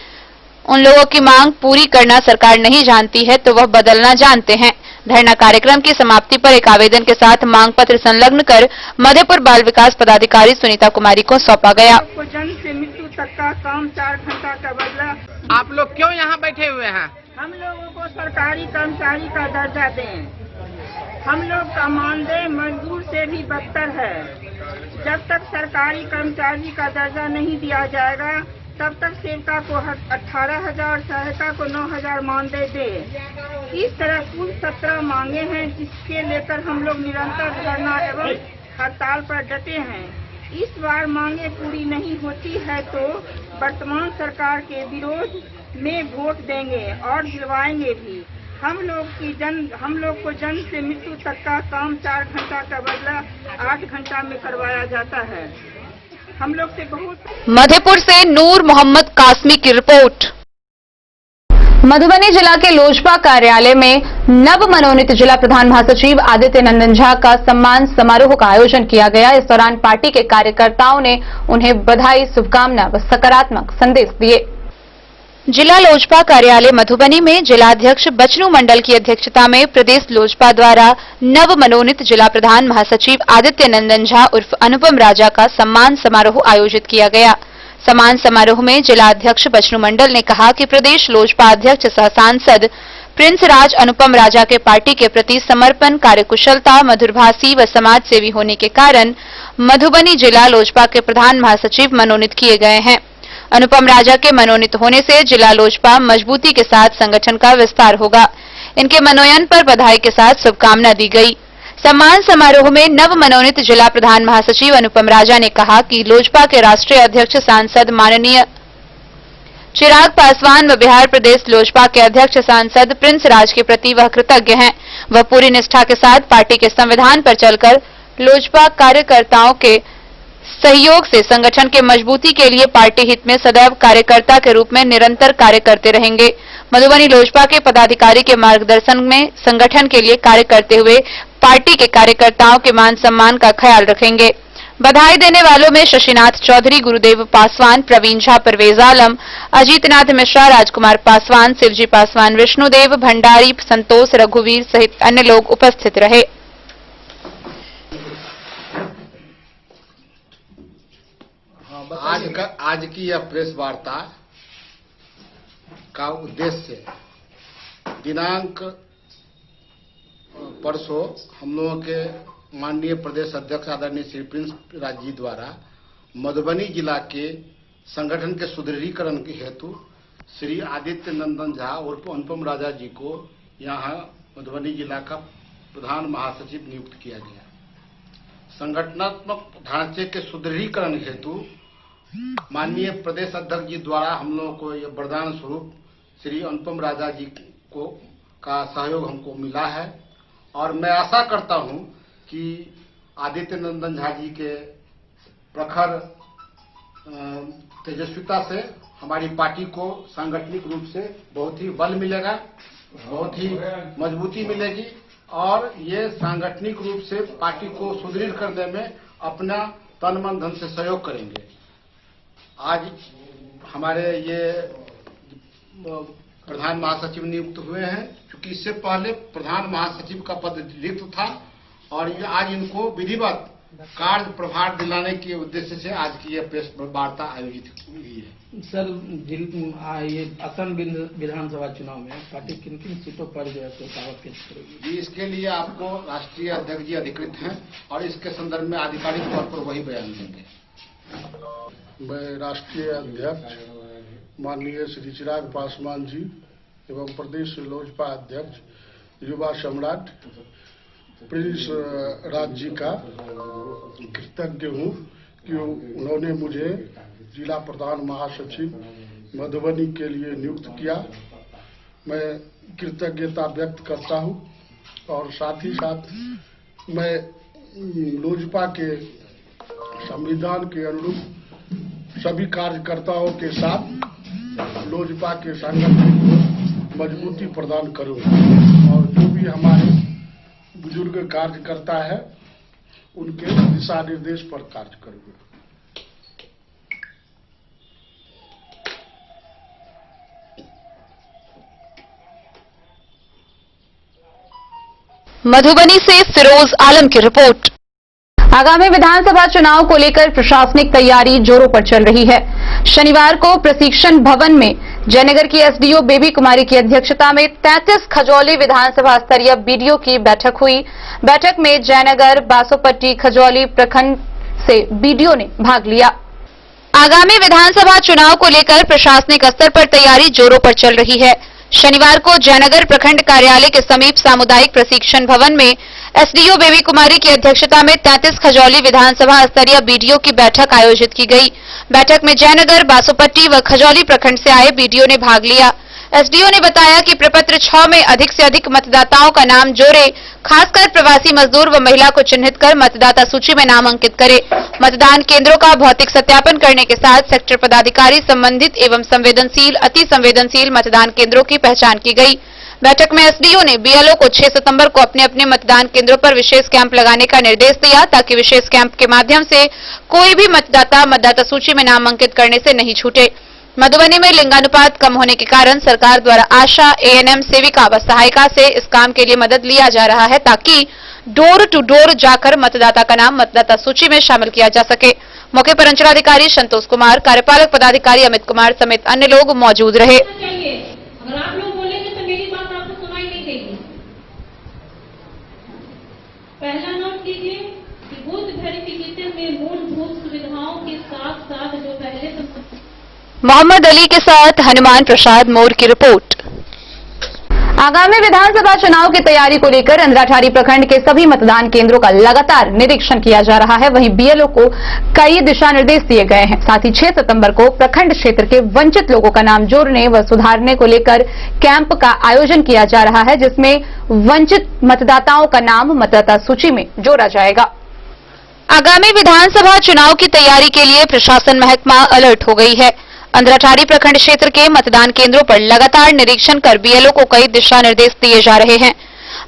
उन लोगों की मांग पूरी करना सरकार नहीं जानती है तो वह बदलना जानते हैं। धरना कार्यक्रम की समाप्ति पर एक आवेदन के साथ मांग पत्र संलग्न कर मधेपुर बाल विकास पदाधिकारी सुनीता कुमारी को सौंपा गया। जन्म से मृत्यु तक का काम 4 घंटा का बदला। आप लोग क्यों यहाँ बैठे हुए हैं? हम लोगों को सरकारी कर्मचारी का दर्जा दें। हम लोग का मानदेय मजदूर से भी बदतर है। जब तक सरकारी कर्मचारी का दर्जा नहीं दिया जाएगा तब तक सेविका को 18,000, सहायिका को 9,000 मानदेय दे। इस तरह कुल 17 मांगे हैं, जिसके लेकर हम लोग निरंतर धरना एवं हड़ताल पर डटे हैं। इस बार मांगे पूरी नहीं होती है तो वर्तमान सरकार के विरोध में वोट देंगे और दिलवाएंगे भी। हम लोग को जन्म से मृत्यु तक का काम 4 घंटा का बदला 8 घंटा में करवाया जाता है। हम लोग से बहुत। मधेपुर से नूर मोहम्मद कासमी की रिपोर्ट। मधुबनी जिला के लोजपा कार्यालय में नव मनोनीत जिला प्रधान महासचिव आदित्य नंदन झा का सम्मान समारोह का आयोजन किया गया। इस दौरान पार्टी के कार्यकर्ताओं ने उन्हें बधाई, शुभकामना व सकारात्मक संदेश दिए। जिला लोजपा कार्यालय मधुबनी में जिलाध्यक्ष बचनू मंडल की अध्यक्षता में प्रदेश लोजपा द्वारा नव मनोनीत जिला प्रधान महासचिव आदित्य नंदन झा उर्फ अनुपम राजा का सम्मान समारोह आयोजित किया गया। सम्मान समारोह में जिलाध्यक्ष बचनू मंडल ने कहा कि प्रदेश लोजपा अध्यक्ष सह सांसद प्रिंस राज अनुपम राजा के पार्टी के प्रति समर्पण, कार्यकुशलता, मधुरभाषी व समाज सेवी होने के कारण मधुबनी जिला लोजपा के प्रधान महासचिव मनोनीत किए गए हैं। अनुपम राजा के मनोनीत होने से जिला लोजपा मजबूती के साथ संगठन का विस्तार होगा। इनके मनोनयन पर बधाई के साथ शुभकामना दी गई। सम्मान समारोह में नव मनोनीत जिला प्रधान महासचिव अनुपम राजा ने कहा कि लोजपा के राष्ट्रीय अध्यक्ष सांसद माननीय चिराग पासवान व बिहार प्रदेश लोजपा के अध्यक्ष सांसद प्रिंस राज के प्रति वह कृतज्ञ हैं। वह पूरी निष्ठा के साथ पार्टी के संविधान पर चलकर लोजपा कार्यकर्ताओं के सहयोग से संगठन के मजबूती के लिए पार्टी हित में सदैव कार्यकर्ता के रूप में निरंतर कार्य करते रहेंगे। मधुबनी लोजपा के पदाधिकारी के मार्गदर्शन में संगठन के लिए कार्य करते हुए पार्टी के कार्यकर्ताओं के मान सम्मान का ख्याल रखेंगे। बधाई देने वालों में शशिनाथ चौधरी, गुरुदेव पासवान, प्रवीण झा, परवेज आलम, अजीतनाथ मिश्रा, राजकुमार पासवान, शिवजी पासवान, विष्णुदेव भंडारी, संतोष, रघुवीर सहित अन्य लोग उपस्थित रहे। आज की यह प्रेस वार्ता का उद्देश्य दिनांक परसों हम लोगों के माननीय प्रदेश अध्यक्ष आदरणीय श्री प्रिंस राज जी द्वारा मधुबनी जिला के संगठन के सुदृढ़ीकरण के हेतु श्री आदित्य नंदन झा उर्फ अनुपम राजा जी को यहाँ मधुबनी जिला का प्रधान महासचिव नियुक्त किया गया। संगठनात्मक ढांचे के सुदृढ़ीकरण हेतु माननीय प्रदेश अध्यक्ष जी द्वारा हम लोगों को यह वरदान स्वरूप श्री अनुपम राजा जी को का सहयोग हमको मिला है और मैं आशा करता हूं कि आदित्य नंदन झा जी के प्रखर तेजस्विता से हमारी पार्टी को सांगठनिक रूप से बहुत ही बल मिलेगा, बहुत ही मजबूती मिलेगी और ये सांगठनिक रूप से पार्टी को सुदृढ़ करने में अपना तन मन धन से सहयोग करेंगे। आज हमारे ये प्रधान महासचिव नियुक्त हुए हैं, क्योंकि इससे पहले प्रधान महासचिव का पद रिक्त था और आज इनको विधिवत कार्य प्रभार दिलाने के उद्देश्य से आज की यह प्रेस वार्ता आयोजित हुई है। सर, ये असम विधानसभा चुनाव में पार्टी किन किन सीटों पर जो है दावा पेश करेगी? जी, इसके लिए आपको राष्ट्रीय अध्यक्ष जी अधिकृत हैं और इसके संदर्भ में आधिकारिक तौर पर वही बयान देंगे। मैं राष्ट्रीय अध्यक्ष माननीय श्री चिराग पासवान जी एवं प्रदेश लोजपा अध्यक्ष युवा सम्राट प्रिंस राज जी का कृतज्ञ हूँ कि उन्होंने मुझे जिला प्रधान महासचिव मधुबनी के लिए नियुक्त किया। मैं कृतज्ञता व्यक्त करता हूँ और साथ ही साथ मैं लोजपा के संविधान के अनुरूप सभी कार्यकर्ताओं के साथ लोजपा के संगठन को मजबूती प्रदान करूंगा और जो भी हमारे बुजुर्ग कार्यकर्ता है उनके दिशा निर्देश पर कार्य करूंगा। मधुबनी से फिरोज आलम की रिपोर्ट। आगामी विधानसभा चुनाव को लेकर प्रशासनिक तैयारी जोरों पर चल रही है। शनिवार को प्रशिक्षण भवन में जयनगर की एसडीओ बेबी कुमारी की अध्यक्षता में 33 खजौली विधानसभा स्तरीय बीडीओ की बैठक हुई। बैठक में जयनगर, बासोपट्टी, खजौली प्रखंड से बीडीओ ने भाग लिया। आगामी विधानसभा चुनाव को लेकर प्रशासनिक स्तर पर तैयारी जोरों पर चल रही है। शनिवार को जयनगर प्रखंड कार्यालय के समीप सामुदायिक प्रशिक्षण भवन में एसडीओ बेबी कुमारी की अध्यक्षता में 33 खजौली विधानसभा स्तरीय बीडीओ की बैठक आयोजित की गई। बैठक में जयनगर, बासोपट्टी व खजौली प्रखंड से आए बीडीओ ने भाग लिया। एसडीओ ने बताया कि प्रपत्र 6 में अधिक से अधिक मतदाताओं का नाम जोड़े, खासकर प्रवासी मजदूर व महिला को चिन्हित कर मतदाता सूची में नाम अंकित करे। मतदान केंद्रों का भौतिक सत्यापन करने के साथ सेक्टर पदाधिकारी संबंधित एवं संवेदनशील, अति संवेदनशील मतदान केंद्रों की पहचान की गई। बैठक में एसडीओ ने बीएलओ को 6 सितंबर को अपने अपने मतदान केंद्रों पर विशेष कैंप लगाने का निर्देश दिया, ताकि विशेष कैंप के माध्यम से कोई भी मतदाता सूची में नाम अंकित करने से नहीं छूटे। मधुबनी में लिंगानुपात कम होने के कारण सरकार द्वारा आशा, एएनएम सेविका व सहायिका से इस काम के लिए मदद लिया जा रहा है, ताकि डोर टू डोर जाकर मतदाता का नाम मतदाता सूची में शामिल किया जा सके। मौके पर अंचलाधिकारी संतोष कुमार, कार्यपालक पदाधिकारी अमित कुमार समेत अन्य लोग मौजूद रहे। अगर आप लोग बोलेंगे तो मेरी बात आपको सुनाई नहीं देगी। पहला नोट कीजिए कि बूथ वेरिफिकेशन में मूलभूत सुविधाओं के साथ साथ जो पहले मोहम्मद अली के साथ हनुमान प्रसाद मोर की रिपोर्ट। आगामी विधानसभा चुनाव की तैयारी को लेकर अंधराठारी प्रखंड के सभी मतदान केंद्रों का लगातार निरीक्षण किया जा रहा है। वहीं बीएलओ को कई दिशा निर्देश दिए गए हैं। साथ ही 6 सितंबर को प्रखंड क्षेत्र के वंचित लोगों का नाम जोड़ने व सुधारने को लेकर कैंप का आयोजन किया जा रहा है, जिसमें वंचित मतदाताओं का नाम मतदाता सूची में जोड़ा जाएगा। आगामी विधानसभा चुनाव की तैयारी के लिए प्रशासन महकमा अलर्ट हो गई है। अंधराठारी प्रखंड क्षेत्र के मतदान केंद्रों पर लगातार निरीक्षण कर बीएलओ को कई दिशा निर्देश दिए जा रहे हैं।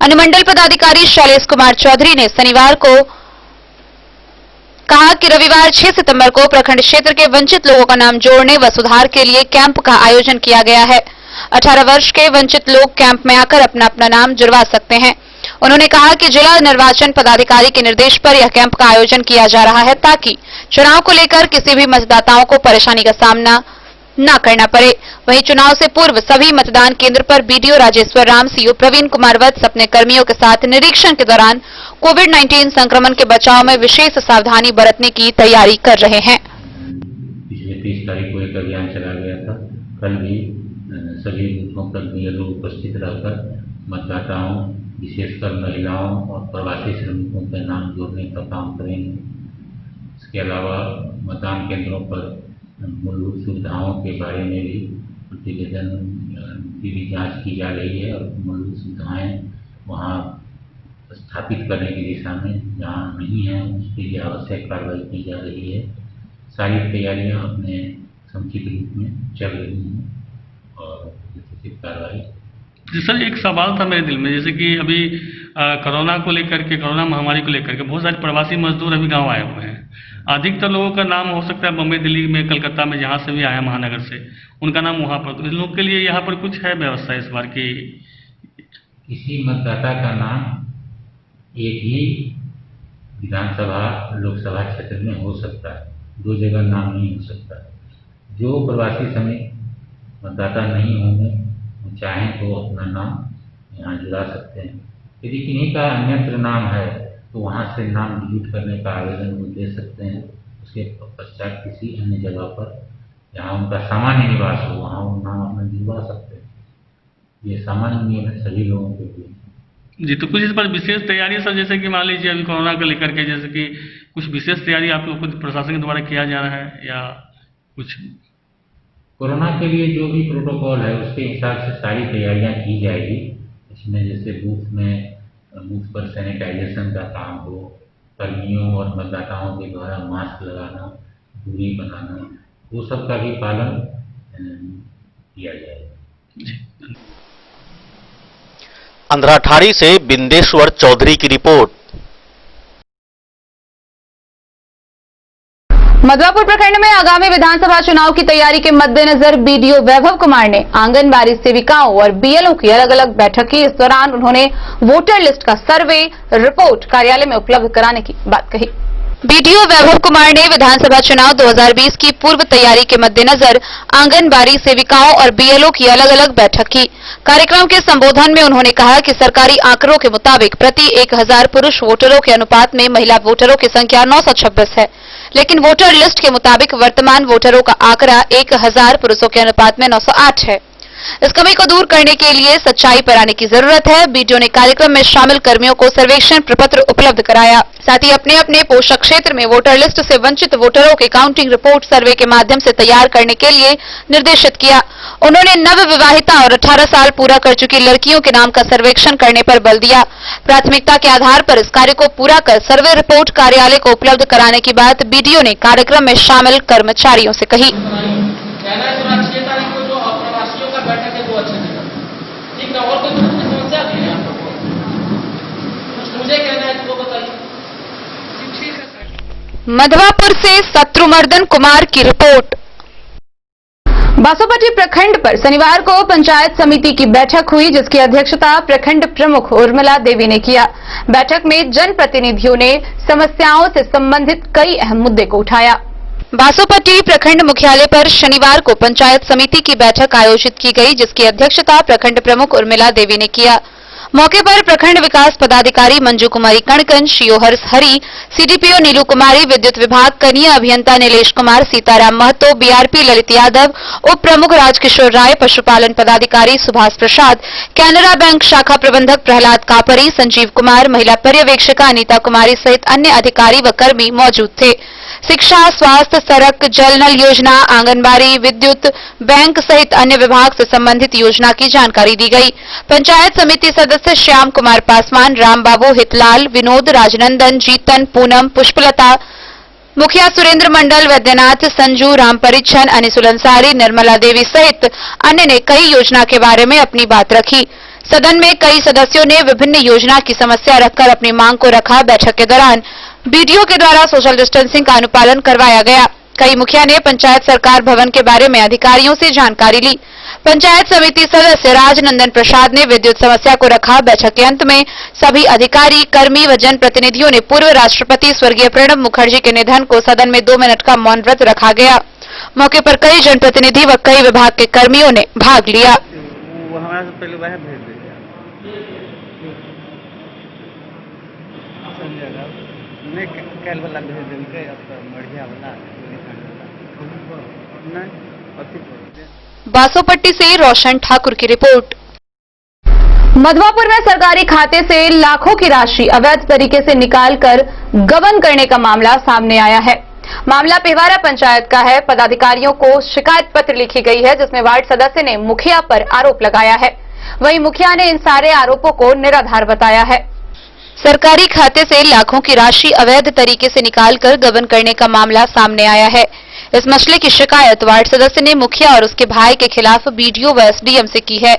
अनुमंडल पदाधिकारी शैलेश कुमार चौधरी ने शनिवार को कहा कि रविवार 6 सितंबर को प्रखंड क्षेत्र के वंचित लोगों का नाम जोड़ने व सुधार के लिए कैंप का आयोजन किया गया है। 18 वर्ष के वंचित लोग कैंप में आकर अपना अपना नाम जुड़वा सकते हैं। उन्होंने कहा कि जिला निर्वाचन पदाधिकारी के निर्देश पर यह कैंप का आयोजन किया जा रहा है, ताकि चुनाव को लेकर किसी भी मतदाताओं को परेशानी का सामना न करना पड़े। वहीं चुनाव से पूर्व सभी मतदान केंद्र पर बीडीओ राजेश्वर राम, सीओ प्रवीण कुमार वत्स अपने कर्मियों के साथ निरीक्षण के दौरान कोविड-19 संक्रमण के बचाव में विशेष सावधानी बरतने की तैयारी कर रहे हैं। पिछले 30 तारीख को एक अभियान चला गया था। कल भी सभी बूथों पर बीएलओ उपस्थित रहकर मतदाताओं, विशेषकर महिलाओं और प्रवासी श्रमिकों के नाम जोड़ने का काम करेंगे। इसके अलावा मतदान केंद्रों पर मूलभूत सुविधाओं के बारे में भी प्रतिवेदन की भी जांच की जा रही है और मूलभूत सुविधाएं वहां स्थापित करने की दिशा में जहां नहीं है उसके लिए आवश्यक कार्रवाई की जा रही है। सारी तैयारियां अपने समुचित रूप में चल रही हैं और उचित कार्रवाई। जी सर, एक सवाल था मेरे दिल में, जैसे कि अभी कोरोना को लेकर के, कोरोना महामारी को लेकर के बहुत सारे प्रवासी मजदूर अभी गांव आए हुए हैं। अधिकतर लोगों का नाम हो सकता है बम्बई, दिल्ली में, कलकत्ता में, जहां से भी आया महानगर से, उनका नाम वहां पर। तो इन लोगों के लिए यहाँ पर कुछ है व्यवस्था इस बार की? किसी मतदाता का नाम एक ही विधानसभा लोकसभा क्षेत्र में हो सकता है, 2 जगह नाम नहीं हो सकता। जो प्रवासी श्रमिक मतदाता नहीं होंगे चाहें तो अपना नाम यहाँ जुड़ा सकते हैं। यदि किन्हीं का अन्यत्र नाम है तो वहाँ से नाम डिलीट करने का आवेदन वो दे सकते हैं। उसके पश्चात किसी अन्य जगह पर जहाँ उनका सामान्य निवास हो वहाँ वो नाम अपना जुड़वा सकते हैं। ये सामान्य नियम है सभी लोगों के लिए। जी, तो कुछ इस पर विशेष तैयारी सर, जैसे कि मान लीजिए अभी कोरोना को लेकर के, जैसे कि कुछ विशेष तैयारी आप लोग को प्रशासन के द्वारा किया जा रहा है या कुछ? कोरोना के लिए जो भी प्रोटोकॉल है उसके हिसाब से सारी तैयारियां की जाएगी। इसमें जैसे बूथ पर सैनिटाइजेशन का काम हो, कर्मियों और मतदाताओं के द्वारा मास्क लगाना, दूरी बनाना, वो सब का भी पालन किया जाएगा। अंधराठारी से बिंदेश्वर चौधरी की रिपोर्ट। मधुआपुर प्रखंड में आगामी विधानसभा चुनाव की तैयारी के मद्देनजर बीडीओ वैभव कुमार ने आंगनबाड़ी सेविकाओं और बीएलओ की अलग अलग बैठक की। इस दौरान उन्होंने वोटर लिस्ट का सर्वे रिपोर्ट कार्यालय में उपलब्ध कराने की बात कही। बीडीओ वैभव कुमार ने विधानसभा चुनाव 2020 की पूर्व तैयारी के मद्देनजर आंगनबाड़ी सेविकाओं और बीएलओ की अलग अलग बैठक की। कार्यक्रम के संबोधन में उन्होंने कहा कि सरकारी आंकड़ों के मुताबिक प्रति 1000 पुरुष वोटरों के अनुपात में महिला वोटरों की संख्या 926 है, लेकिन वोटर लिस्ट के मुताबिक वर्तमान वोटरों का आंकड़ा 1000 पुरुषों के अनुपात में 908 है। इस कमी को दूर करने के लिए सच्चाई पर आने की जरूरत है। बीडीओ ने कार्यक्रम में शामिल कर्मियों को सर्वेक्षण प्रपत्र उपलब्ध कराया। साथ ही अपने अपने पोषक क्षेत्र में वोटर लिस्ट से वंचित वोटरों की काउंटिंग रिपोर्ट सर्वे के माध्यम से तैयार करने के लिए निर्देशित किया। उन्होंने नव विवाहिता और 18 साल पूरा कर चुकी लड़कियों के नाम का सर्वेक्षण करने पर बल दिया। प्राथमिकता के आधार पर इस कार्य को पूरा कर सर्वे रिपोर्ट कार्यालय को उपलब्ध कराने की बात बीडीओ ने कार्यक्रम में शामिल कर्मचारियों से कही। बैठक है वो अच्छे से ठीक है। और कोई समस्या भी है आप लोगों को कुछ मुझे कहना है तो बताइए। ठीक है सर। मधवापुर से शत्रुमर्दन कुमार की रिपोर्ट। बासोपट्टी प्रखंड पर शनिवार को पंचायत समिति की बैठक हुई, जिसकी अध्यक्षता प्रखंड प्रमुख उर्मिला देवी ने किया। बैठक में जनप्रतिनिधियों ने समस्याओं से संबंधित कई अहम मुद्दे को उठाया। बासोपट्टी प्रखंड मुख्यालय पर शनिवार को पंचायत समिति की बैठक आयोजित की गई, जिसकी अध्यक्षता प्रखंड प्रमुख उर्मिला देवी ने किया। मौके पर प्रखंड विकास पदाधिकारी मंजू कुमारी कणकन, सीओ हर्ष हरि, सीडीपीओ नीलू कुमारी, विद्युत विभाग कनीय अभियंता नीलेश कुमार, सीताराम महतो, बीआरपी ललित यादव, उप प्रमुख राजकिशोर राय, पशुपालन पदाधिकारी सुभाष प्रसाद, कैनरा बैंक शाखा प्रबंधक प्रहलाद कापरी, संजीव कुमार, महिला पर्यवेक्षिका अनीता कुमारी सहित अन्य अधिकारी व कर्मी मौजूद थे। शिक्षा, स्वास्थ्य, सड़क, जल नल योजना, आंगनबाड़ी, विद्युत, बैंक सहित अन्य विभाग से संबंधित योजना की जानकारी दी गई। पंचायत समिति सदस्य श्याम कुमार पासवान, राम बाबू, हितलाल, विनोद, राजनंदन, जीतन, पूनम, पुष्पलता, मुखिया सुरेंद्र मंडल, वैद्यनाथ, संजू, राम परिच्छन, अनिसुल अंसारी, निर्मला देवी सहित अन्य ने कई योजना के बारे में अपनी बात रखी। सदन में कई सदस्यों ने विभिन्न योजना की समस्या रखकर अपनी मांग को रखा। बैठक के दौरान बीडीओ के द्वारा सोशल डिस्टेंसिंग का अनुपालन करवाया गया। कई मुखिया ने पंचायत सरकार भवन के बारे में अधिकारियों से जानकारी ली। पंचायत समिति सदस्य राजनंदन प्रसाद ने विद्युत समस्या को रखा। बैठक के अंत में सभी अधिकारी, कर्मी व जनप्रतिनिधियों ने पूर्व राष्ट्रपति स्वर्गीय प्रणब मुखर्जी के निधन को सदन में 2 मिनट का मौन व्रत रखा गया। मौके पर कई जनप्रतिनिधि व कई विभाग के कर्मियों ने भाग लिया। बासोपट्टी से रोशन ठाकुर की रिपोर्ट। मधवापुर में सरकारी खाते से लाखों की राशि अवैध तरीके से निकालकर गबन करने का मामला सामने आया है। मामला पिहवारा पंचायत का है। पदाधिकारियों को शिकायत पत्र लिखी गई है, जिसमें वार्ड सदस्य ने मुखिया पर आरोप लगाया है। वहीं मुखिया ने इन सारे आरोपों को निराधार बताया है। सरकारी खाते से लाखों की राशि अवैध तरीके से निकालकर गबन करने का मामला सामने आया है। इस मसले की शिकायत वार्ड सदस्य ने मुखिया और उसके भाई के खिलाफ बीडीओ व एसडीएम से की है।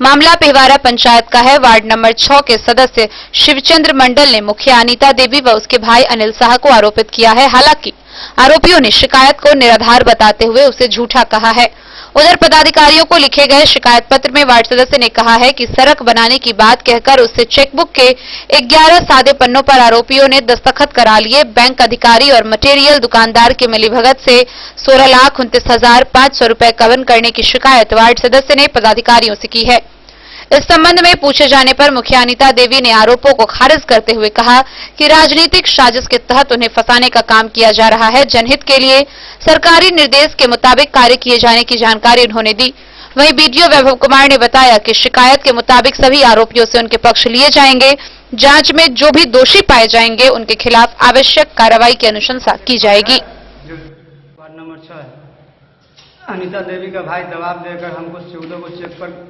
मामला पिहवारा पंचायत का है। वार्ड नंबर 6 के सदस्य शिवचंद्र मंडल ने मुखिया अनीता देवी व उसके भाई अनिल शाह को आरोपित किया है। हालांकि आरोपियों ने शिकायत को निराधार बताते हुए उसे झूठा कहा है। उधर पदाधिकारियों को लिखे गए शिकायत पत्र में वार्ड सदस्य ने कहा है कि सड़क बनाने की बात कहकर उससे चेकबुक के 11 सादे पन्नों पर आरोपियों ने दस्तखत करा लिए। बैंक अधिकारी और मटेरियल दुकानदार की मिलीभगत से 16,29,500 रुपए गबन करने की शिकायत वार्ड सदस्य ने पदाधिकारियों से की है। इस संबंध में पूछे जाने पर मुखिया अनीता देवी ने आरोपों को खारिज करते हुए कहा कि राजनीतिक साजिश के तहत उन्हें फंसाने का काम किया जा रहा है। जनहित के लिए सरकारी निर्देश के मुताबिक कार्य किए जाने की जानकारी उन्होंने दी। वहीं बीडीओ वैभव कुमार ने बताया कि शिकायत के मुताबिक सभी आरोपियों से उनके पक्ष लिए जाएंगे। जांच में जो भी दोषी पाए जाएंगे उनके खिलाफ आवश्यक कार्रवाई की अनुशंसा की जाएगी। वार्ड नंबर 6 है। अनीता देवी का भाई दबाव देकर हमको 14 को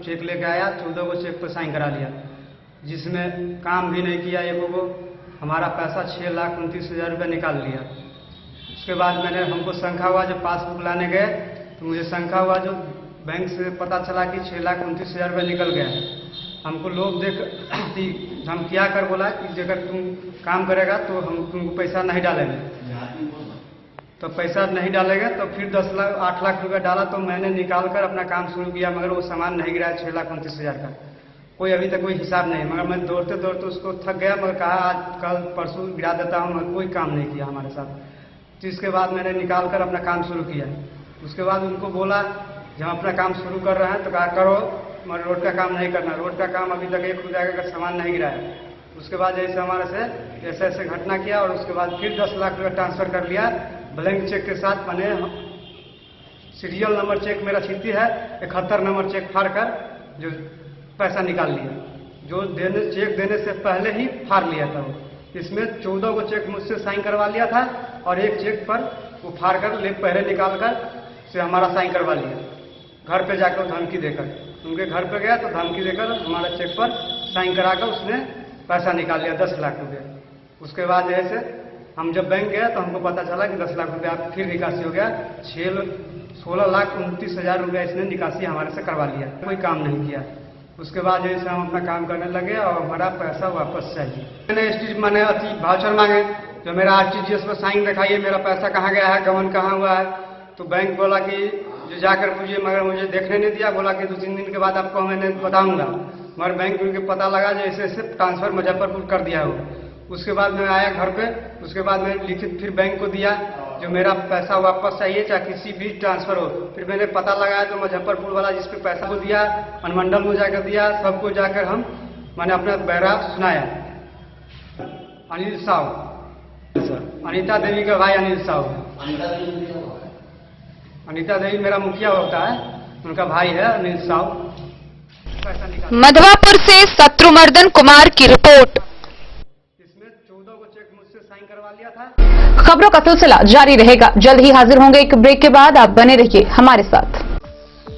चेक लेके आया, 14 को चेक पर साइन करा लिया, जिसमें काम भी नहीं किया। एक को हमारा पैसा 6,29,000 रुपये निकाल लिया। उसके बाद मैंने हमको शंका हुआ, जब पासबुक लाने गए तो मुझे शंका हुआ, जो बैंक से पता चला कि 6,29,000 रुपये निकल गया। हमको लोग देख हम क्या कर बोला कि अगर तुम काम करेगा तो हम तुमको पैसा नहीं डालेंगे। तो पैसा नहीं डालेगा तो फिर 8 लाख रुपया डाला। तो मैंने निकाल कर अपना काम शुरू किया, मगर वो सामान नहीं गिरा 6,29,000 का। कोई अभी तक कोई हिसाब नहीं, मगर मैं दौड़ते दौड़ते उसको थक गया, मगर कहा आज कल परसों गिरा देता हूँ, मगर कोई काम नहीं किया हमारे साथ। तो इसके बाद मैंने निकाल कर अपना काम शुरू किया। उसके बाद उनको बोला जब हम अपना काम शुरू कर रहे हैं तो कहा करो, मगर रोड का काम नहीं करना, रोड का काम अभी तक 1 रुपया का सामान नहीं गिराया। उसके बाद जैसे हमारे से ऐसे घटना किया और उसके बाद फिर 10 लाख रुपया ट्रांसफर कर लिया ब्लैंक चेक के साथ। मैंने सीरियल नंबर चेक मेरा छिपी है, 71 नंबर चेक फाड़ कर जो पैसा निकाल लिया, जो चेक देने से पहले ही फाड़ लिया था। वो इसमें 14 को चेक मुझसे साइन करवा लिया था और एक चेक पर वो फाड़ कर पहले निकाल कर से हमारा साइन करवा लिया। घर पे जाकर धमकी देकर उनके घर पे गया तो धमकी देकर हमारा चेक पर साइन कराकर उसने पैसा निकाल लिया 10 लाख रुपया। उसके बाद जैसे हम जब बैंक गए तो हमको पता चला कि 10 लाख रुपया फिर निकासी हो गया। 16,29,000 रुपया इसने निकासी हमारे से करवा लिया, कोई काम नहीं किया। उसके बाद जैसे हम अपना काम करने लगे और हमारा पैसा वापस चाहिए। मैंने वाउचर मांगे जो मेरा RTGS पर साइन दिखाइए, मेरा पैसा कहाँ गया है, गबन कहाँ हुआ है। तो बैंक बोला कि जो जाकर पूछिए, मगर मुझे देखने नहीं दिया, बोला कि 2-3 दिन के बाद आपको मैंने बताऊंगा। मगर बैंक के पता लगा जैसे ऐसे ट्रांसफर मुजफ्फरपुर कर दिया हो। उसके बाद मैं आया घर पे, उसके बाद मैंने लिखित फिर बैंक को दिया जो मेरा पैसा वापस चाहिए चाहे किसी भी ट्रांसफर हो। फिर मैंने पता लगाया तो मुजफ्फरपुर वाला जिस पे पैसा को दिया, अनुमंडल में जाकर दिया, सबको जाकर मैंने अपना बहरा सुनाया। अनिल साहू, अनीता देवी का भाई अनिल साहू। अनीता देवी मेरा मुखिया होता है, उनका भाई है अनिल साहू। मधवापुर से शत्रुमर्दन कुमार की रिपोर्ट। खबरों का सिलसिला जारी रहेगा, जल्द ही हाजिर होंगे एक ब्रेक के बाद, आप बने रहिए हमारे साथ।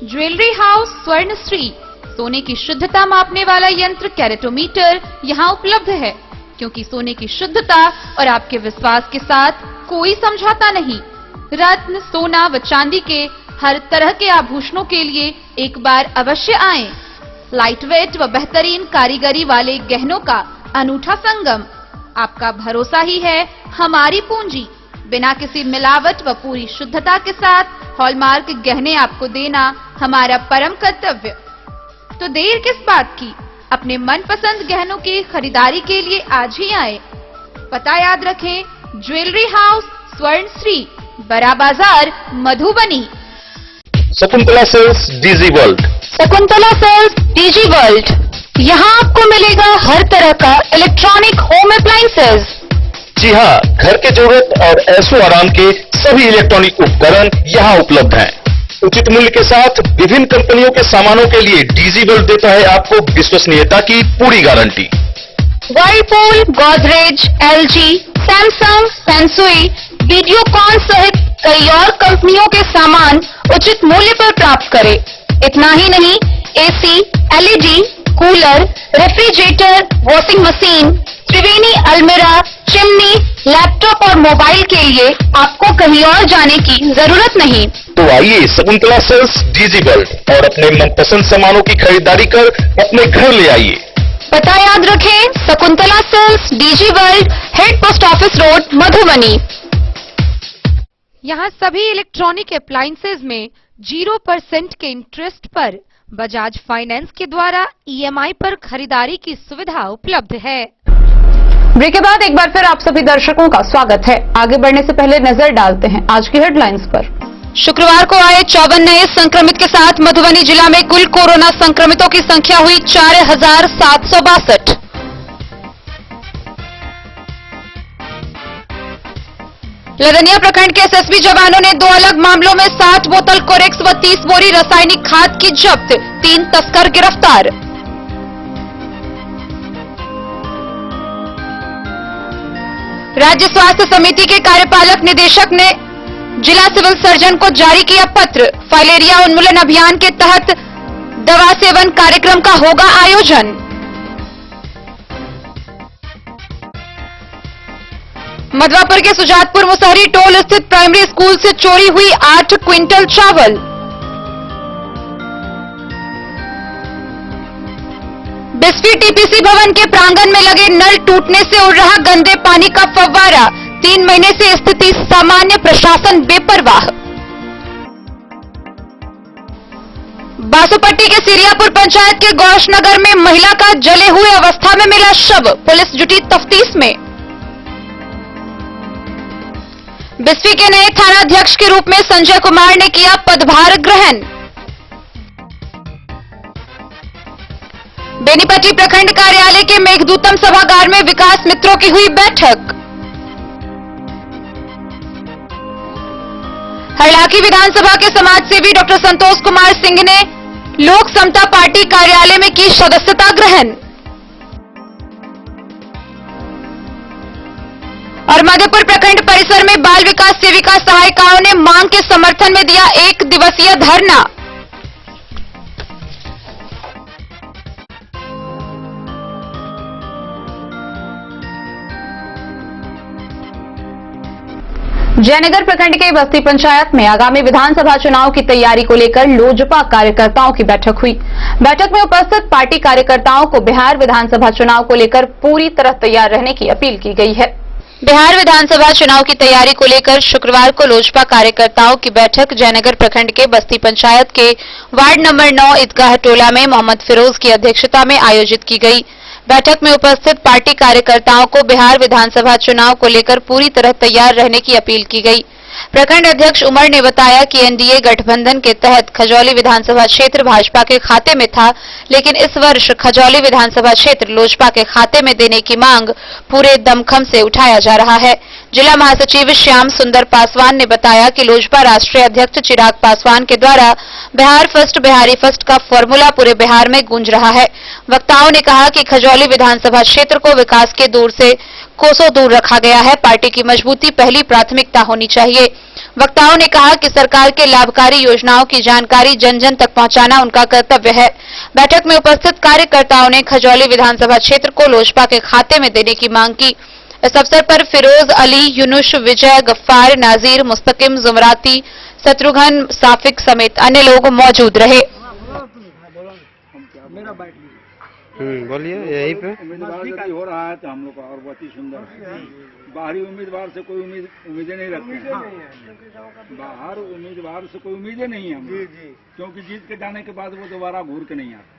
ज्वेलरी हाउस स्वर्ण श्री, सोने की शुद्धता मापने वाला यंत्र कैरेटोमीटर यहाँ उपलब्ध है, क्योंकि सोने की शुद्धता और आपके विश्वास के साथ कोई समझौता नहीं। रत्न, सोना व चांदी के हर तरह के आभूषणों के लिए एक बार अवश्य आएं। लाइट वेट व बेहतरीन कारीगरी वाले गहनों का अनूठा संगम, आपका भरोसा ही है हमारी पूंजी। बिना किसी मिलावट व पूरी शुद्धता के साथ हॉलमार्क गहने आपको देना हमारा परम कर्तव्य। तो देर किस बात की, अपने मनपसंद गहनों की खरीदारी के लिए आज ही आए। पता याद रखें, ज्वेलरी हाउस स्वर्ण Shri, Bada Bazaar, Madhubani. Shakuntala sales DG world. Shakuntala sales DG world, यहाँ आपको मिलेगा हर तरह का इलेक्ट्रॉनिक होम अप्लायंसेज। जी हाँ, घर के जरूरत और ऐशो आराम के सभी इलेक्ट्रॉनिक उपकरण यहाँ उपलब्ध हैं। उचित मूल्य के साथ विभिन्न कंपनियों के सामानों के लिए डीजी वर्ल्ड देता है आपको विश्वसनीयता की पूरी guarantee. Whirlpool, Godrej, LG, Samsung, Sansui, Videocon सहित कई और कंपनियों के सामान उचित मूल्य पर प्राप्त करें। इतना ही नहीं, AC, LED, cooler, refrigerator, washing machine, Triveni अलमीरा, चिमनी, लैपटॉप और मोबाइल के लिए आपको कहीं और जाने की जरूरत नहीं। तो आइए शकुंतला सेल्स डीजी वर्ल्ड और अपने मनपसंद सामानों की खरीदारी कर अपने घर ले आइए। पता याद रखें, Shakuntala sales DG world, head post office road, Madhubani. यहाँ सभी इलेक्ट्रॉनिक अप्लायंसेज में 0% के इंटरेस्ट पर बजाज फाइनेंस के द्वारा EMI पर खरीदारी की सुविधा उपलब्ध है। ब्रेक के बाद एक बार फिर आप सभी दर्शकों का स्वागत है। आगे बढ़ने से पहले नजर डालते हैं आज की हेडलाइंस पर। शुक्रवार को आए 54 नए संक्रमित के साथ मधुबनी जिला में कुल कोरोना संक्रमितों की संख्या हुई 4762। लदनिया प्रखंड के SSB जवानों ने 2 अलग मामलों में 60 बोतल कोरेक्स व 30 बोरी रासायनिक खाद की जब्त, 3 तस्कर गिरफ्तार। राज्य स्वास्थ्य समिति के कार्यपालक निदेशक ने जिला सिविल सर्जन को जारी किया पत्र, फाइलेरिया उन्मूलन अभियान के तहत दवा सेवन कार्यक्रम का होगा आयोजन। मधवापुर के सुजातपुर मुसहरी टोल स्थित प्राइमरी स्कूल से चोरी हुई 8 क्विंटल चावल। बिस्फी टीपीसी भवन के प्रांगण में लगे नल टूटने से उड़ रहा गंदे पानी का फव्वारा, 3 महीने से स्थिति सामान्य, प्रशासन बेपरवाह। बासुपट्टी के सिरियापुर पंचायत के गौशनगर में महिला का जले हुए अवस्था में मिला शव, पुलिस जुटी तफ्तीश में। बिस्फी के नए थानाध्यक्ष के रूप में संजय कुमार ने किया पदभार ग्रहण। बेनीपट्टी प्रखंड कार्यालय के मेघदूतम सभागार में विकास मित्रों की हुई बैठक। हरलाखी विधानसभा के समाजसेवी डॉक्टर संतोष कुमार सिंह ने लोक समता पार्टी कार्यालय में की सदस्यता ग्रहण। और मधेपुर प्रखंड परिसर में बाल विकास सेविका सहायिकाओं ने मांग के समर्थन में दिया 1 दिवसीय धरना। जयनगर प्रखंड के बस्ती पंचायत में आगामी विधानसभा चुनाव की तैयारी को लेकर लोजपा कार्यकर्ताओं की बैठक हुई। बैठक में उपस्थित पार्टी कार्यकर्ताओं को बिहार विधानसभा चुनाव को लेकर पूरी तरह तैयार रहने की अपील की गई है। बिहार विधानसभा चुनाव की तैयारी को लेकर शुक्रवार को लोजपा कार्यकर्ताओं की बैठक जयनगर प्रखंड के बस्ती पंचायत के वार्ड नंबर 9 ईदगाह टोला में मोहम्मद फिरोज की अध्यक्षता में आयोजित की गई। बैठक में उपस्थित पार्टी कार्यकर्ताओं को बिहार विधानसभा चुनाव को लेकर पूरी तरह तैयार रहने की अपील की गई। प्रखंड अध्यक्ष उमर ने बताया कि एनडीए गठबंधन के तहत खजौली विधानसभा क्षेत्र भाजपा के खाते में था, लेकिन इस वर्ष खजौली विधानसभा क्षेत्र लोजपा के खाते में देने की मांग पूरे दमखम से उठाया जा रहा है। जिला महासचिव श्याम सुंदर पासवान ने बताया कि लोजपा राष्ट्रीय अध्यक्ष चिराग पासवान के द्वारा बिहार फर्स्ट बिहारी फर्स्ट का फॉर्मूला पूरे बिहार में गूंज रहा है। वक्ताओं ने कहा कि खजौली विधानसभा क्षेत्र को विकास के दूर से कोसों दूर रखा गया है। पार्टी की मजबूती पहली प्राथमिकता होनी चाहिए। वक्ताओं ने कहा कि सरकार के लाभकारी योजनाओं की जानकारी जन जन तक पहुंचाना उनका कर्तव्य है। बैठक में उपस्थित कार्यकर्ताओं ने खजौली विधानसभा क्षेत्र को लोजपा के खाते में देने की मांग की। इस अवसर पर फिरोज अली, यूनुस, विजय, गफ्फार, नाजीर, मुस्तकिम, जुमराती, शत्रुघ्न, साफिक समेत अन्य लोग मौजूद रहे। बोलिए यहीं पे उम्मीदवार हो रहा है तो हम लोग का और बहुत ही सुंदर है। बाहरी उम्मीदवार से कोई उम्मीदें नहीं रखते हैं। बाहर उम्मीदवार से कोई उम्मीदें नहीं है हम, क्योंकि जीत के जाने के बाद वो दोबारा घूर के नहीं आते।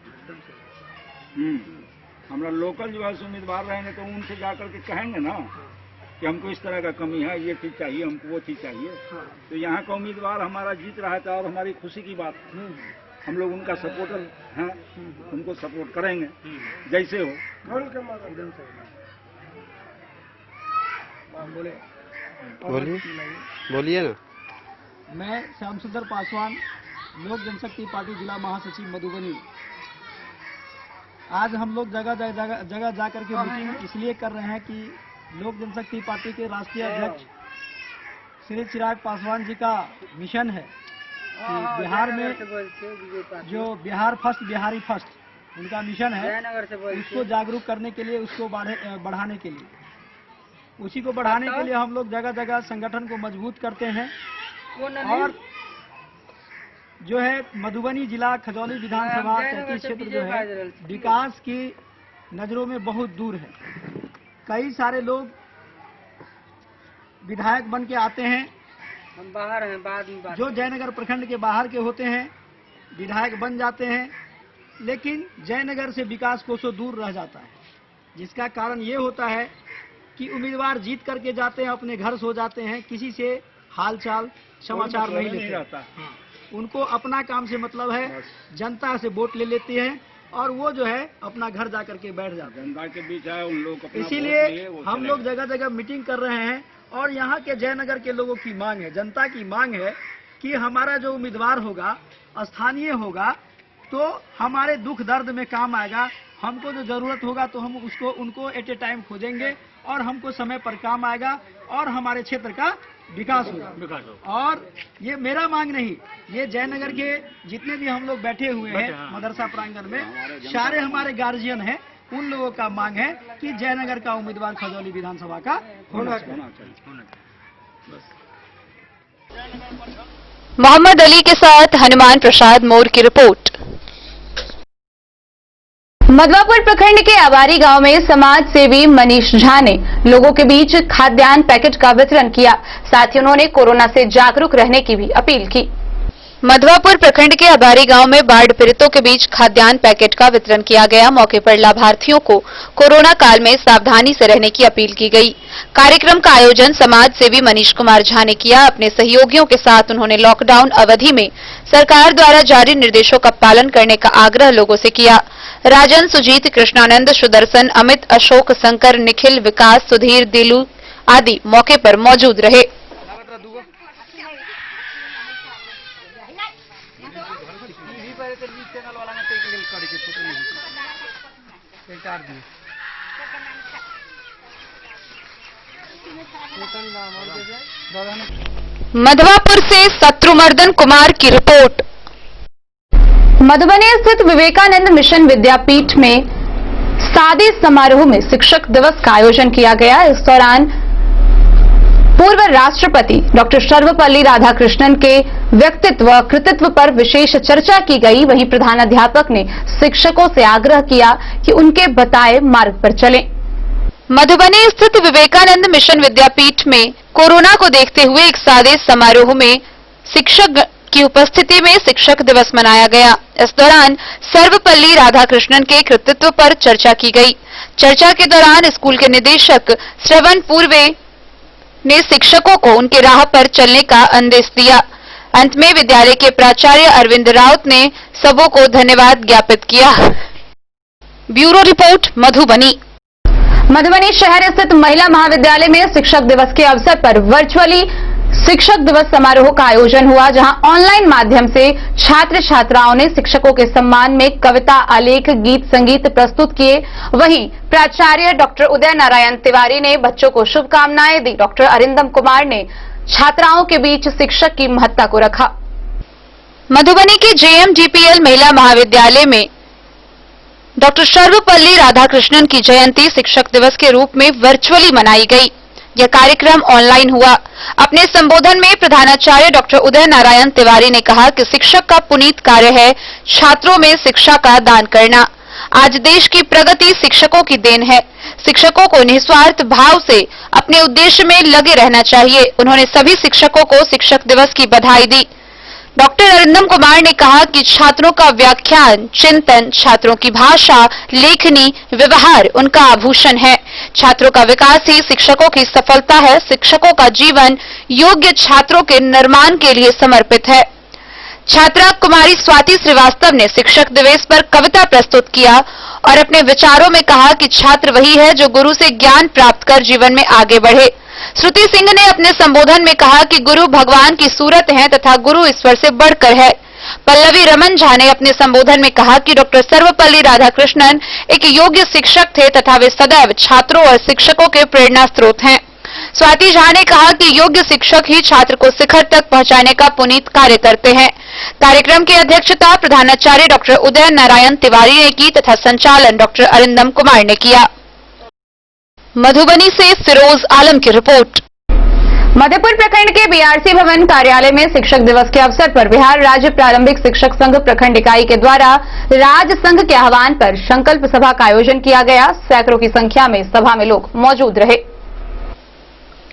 हमारा लोकल जो है उम्मीदवार रहेंगे तो उनसे जाकर के कहेंगे ना कि हमको इस तरह का कमी है, ये चीज चाहिए, हमको वो चीज चाहिए। तो यहाँ का उम्मीदवार हमारा जीत रहा था और हमारी खुशी की बात, हम लोग उनका सपोर्टर हैं, उनको सपोर्ट करेंगे जैसे हो। बोलिए ना। मैं श्याम सुंदर पासवान, लोक जनशक्ति पार्टी जिला महासचिव मधुबनी। आज हम लोग जगह जा करके मीटिंग इसलिए कर रहे हैं कि लोक जनशक्ति पार्टी के राष्ट्रीय अध्यक्ष श्री चिराग पासवान जी का मिशन है कि बिहार में जो बिहार फर्स्ट बिहारी फर्स्ट उनका मिशन है, उसको जागरूक करने के लिए, उसको बढ़ाने के लिए, उसी को बढ़ाने के लिए हम लोग जगह जगह संगठन को मजबूत करते हैं। और जो है मधुबनी जिला खजौली विधानसभा 33 क्षेत्र जो है विकास की नजरों में बहुत दूर है। कई सारे लोग विधायक बन के आते हैं, हम बाहर हैं, बाद में जो जयनगर प्रखंड के बाहर के होते हैं, विधायक बन जाते हैं, लेकिन जयनगर से विकास कोसों दूर रह जाता है। जिसका कारण ये होता है कि उम्मीदवार जीत करके जाते हैं, अपने घर सो जाते हैं, किसी से हालचाल समाचार नहीं लेते। उनको अपना काम से मतलब है, जनता से वोट ले लेती हैं और वो जो है अपना घर जा करके बैठ जाते हैं। जनता के बीच है उन लोग, इसीलिए हम लोग जगह जगह मीटिंग कर रहे हैं और यहाँ के जयनगर के लोगों की मांग है, जनता की मांग है कि हमारा जो उम्मीदवार होगा स्थानीय होगा तो हमारे दुख दर्द में काम आएगा। हमको जो जरूरत होगा तो हम उनको एट ए टाइम खोजेंगे और हमको समय पर काम आएगा और हमारे क्षेत्र का विकास होगा। और ये मेरा मांग नहीं, ये जयनगर के जितने भी हम लोग बैठे हुए हैं मदरसा प्रांगण में, सारे हमारे गार्जियन हैं, उन लोगों का मांग है कि जयनगर का उम्मीदवार खजौली विधानसभा का होना चाहिए। मोहम्मद अली के साथ हनुमान प्रसाद मोर की रिपोर्ट। मधवापुर प्रखंड के आवारी गांव में समाज सेवी मनीष झा ने लोगों के बीच खाद्यान्न पैकेट का वितरण किया। साथ ही उन्होंने कोरोना से जागरूक रहने की भी अपील की। मधवापुर प्रखंड के अबारी गांव में बाढ़ पीड़ितों के बीच खाद्यान्न पैकेट का वितरण किया गया। मौके पर लाभार्थियों को कोरोना काल में सावधानी से रहने की अपील की गई। कार्यक्रम का आयोजन समाज सेवी मनीष कुमार झा ने किया। अपने सहयोगियों के साथ उन्होंने लॉकडाउन अवधि में सरकार द्वारा जारी निर्देशों का पालन करने का आग्रह लोगों से किया। राजन, सुजीत, कृष्णानंद, सुदर्शन, अमित, अशोक, शंकर, निखिल, विकास, सुधीर, दिलू आदि मौके पर मौजूद रहे। मधवापुर से शत्रुमर्दन कुमार की रिपोर्ट। मधुबनी स्थित विवेकानंद मिशन विद्यापीठ में सादे समारोह में शिक्षक दिवस का आयोजन किया गया। इस दौरान पूर्व राष्ट्रपति डॉक्टर सर्वपल्ली राधाकृष्णन के व्यक्तित्व कृतित्व पर विशेष चर्चा की गई। वहीं प्रधानाध्यापक ने शिक्षकों से आग्रह किया कि उनके बताए मार्ग पर चलें। मधुबनी स्थित विवेकानंद मिशन विद्यापीठ में कोरोना को देखते हुए एक सादे समारोह में शिक्षक की उपस्थिति में शिक्षक दिवस मनाया गया। इस दौरान सर्वपल्ली राधाकृष्णन के कृतित्व पर चर्चा की गई। चर्चा के दौरान स्कूल के निदेशक श्रवण पूर्वे ने शिक्षकों को उनके राह पर चलने का आदेश दिया। अंत में विद्यालय के प्राचार्य अरविंद राउत ने सबों को धन्यवाद ज्ञापित किया। Bureau report, Madhubani. मधुबनी शहर स्थित महिला महाविद्यालय में शिक्षक दिवस के अवसर पर वर्चुअली शिक्षक दिवस समारोह का आयोजन हुआ, जहां ऑनलाइन माध्यम से छात्र छात्राओं ने शिक्षकों के सम्मान में कविता, आलेख, गीत, संगीत प्रस्तुत किए। वहीं प्राचार्य डॉक्टर उदय नारायण तिवारी ने बच्चों को शुभकामनाएं दी। डॉक्टर अरिंदम कुमार ने छात्राओं के बीच शिक्षक की महत्ता को रखा। मधुबनी के JMDPL महिला महाविद्यालय में डॉक्टर सर्वपल्ली राधाकृष्णन की जयंती शिक्षक दिवस के रूप में वर्चुअली मनाई गई। यह कार्यक्रम ऑनलाइन हुआ। अपने संबोधन में प्रधानाचार्य डॉक्टर उदय नारायण तिवारी ने कहा कि शिक्षक का पुनीत कार्य है छात्रों में शिक्षा का दान करना। आज देश की प्रगति शिक्षकों की देन है। शिक्षकों को निस्वार्थ भाव से अपने उद्देश्य में लगे रहना चाहिए। उन्होंने सभी शिक्षकों को शिक्षक दिवस की बधाई दी। डॉक्टर अरिंदम कुमार ने कहा कि छात्रों का व्याख्यान, चिंतन, छात्रों की भाषा, लेखनी, व्यवहार उनका आभूषण है। छात्रों का विकास ही शिक्षकों की सफलता है। शिक्षकों का जीवन योग्य छात्रों के निर्माण के लिए समर्पित है। छात्रा कुमारी स्वाति श्रीवास्तव ने शिक्षक दिवस पर कविता प्रस्तुत किया और अपने विचारों में कहा कि छात्र वही है जो गुरु से ज्ञान प्राप्त कर जीवन में आगे बढ़े। श्रुति सिंह ने अपने संबोधन में कहा कि गुरु भगवान की सूरत है तथा गुरु ईश्वर से बढ़कर है। पल्लवी रमन झा ने अपने संबोधन में कहा कि डॉक्टर सर्वपल्ली राधाकृष्णन एक योग्य शिक्षक थे तथा वे सदैव छात्रों और शिक्षकों के प्रेरणा स्रोत हैं। स्वाति झा ने कहा कि योग्य शिक्षक ही छात्र को शिखर तक पहुंचाने का पुनीत कार्य करते हैं। कार्यक्रम की अध्यक्षता प्रधानाचार्य डॉक्टर उदय नारायण तिवारी ने की तथा संचालन डॉक्टर अरिंदम कुमार ने किया। मधुबनी से फिरोज आलम की रिपोर्ट। मधेपुर प्रखंड के BRC भवन कार्यालय में शिक्षक दिवस के अवसर पर बिहार राज्य प्रारंभिक शिक्षक संघ प्रखंड इकाई के द्वारा राज संघ के आह्वान पर संकल्प सभा का आयोजन किया गया। सैकड़ों की संख्या में सभा में लोग मौजूद रहे।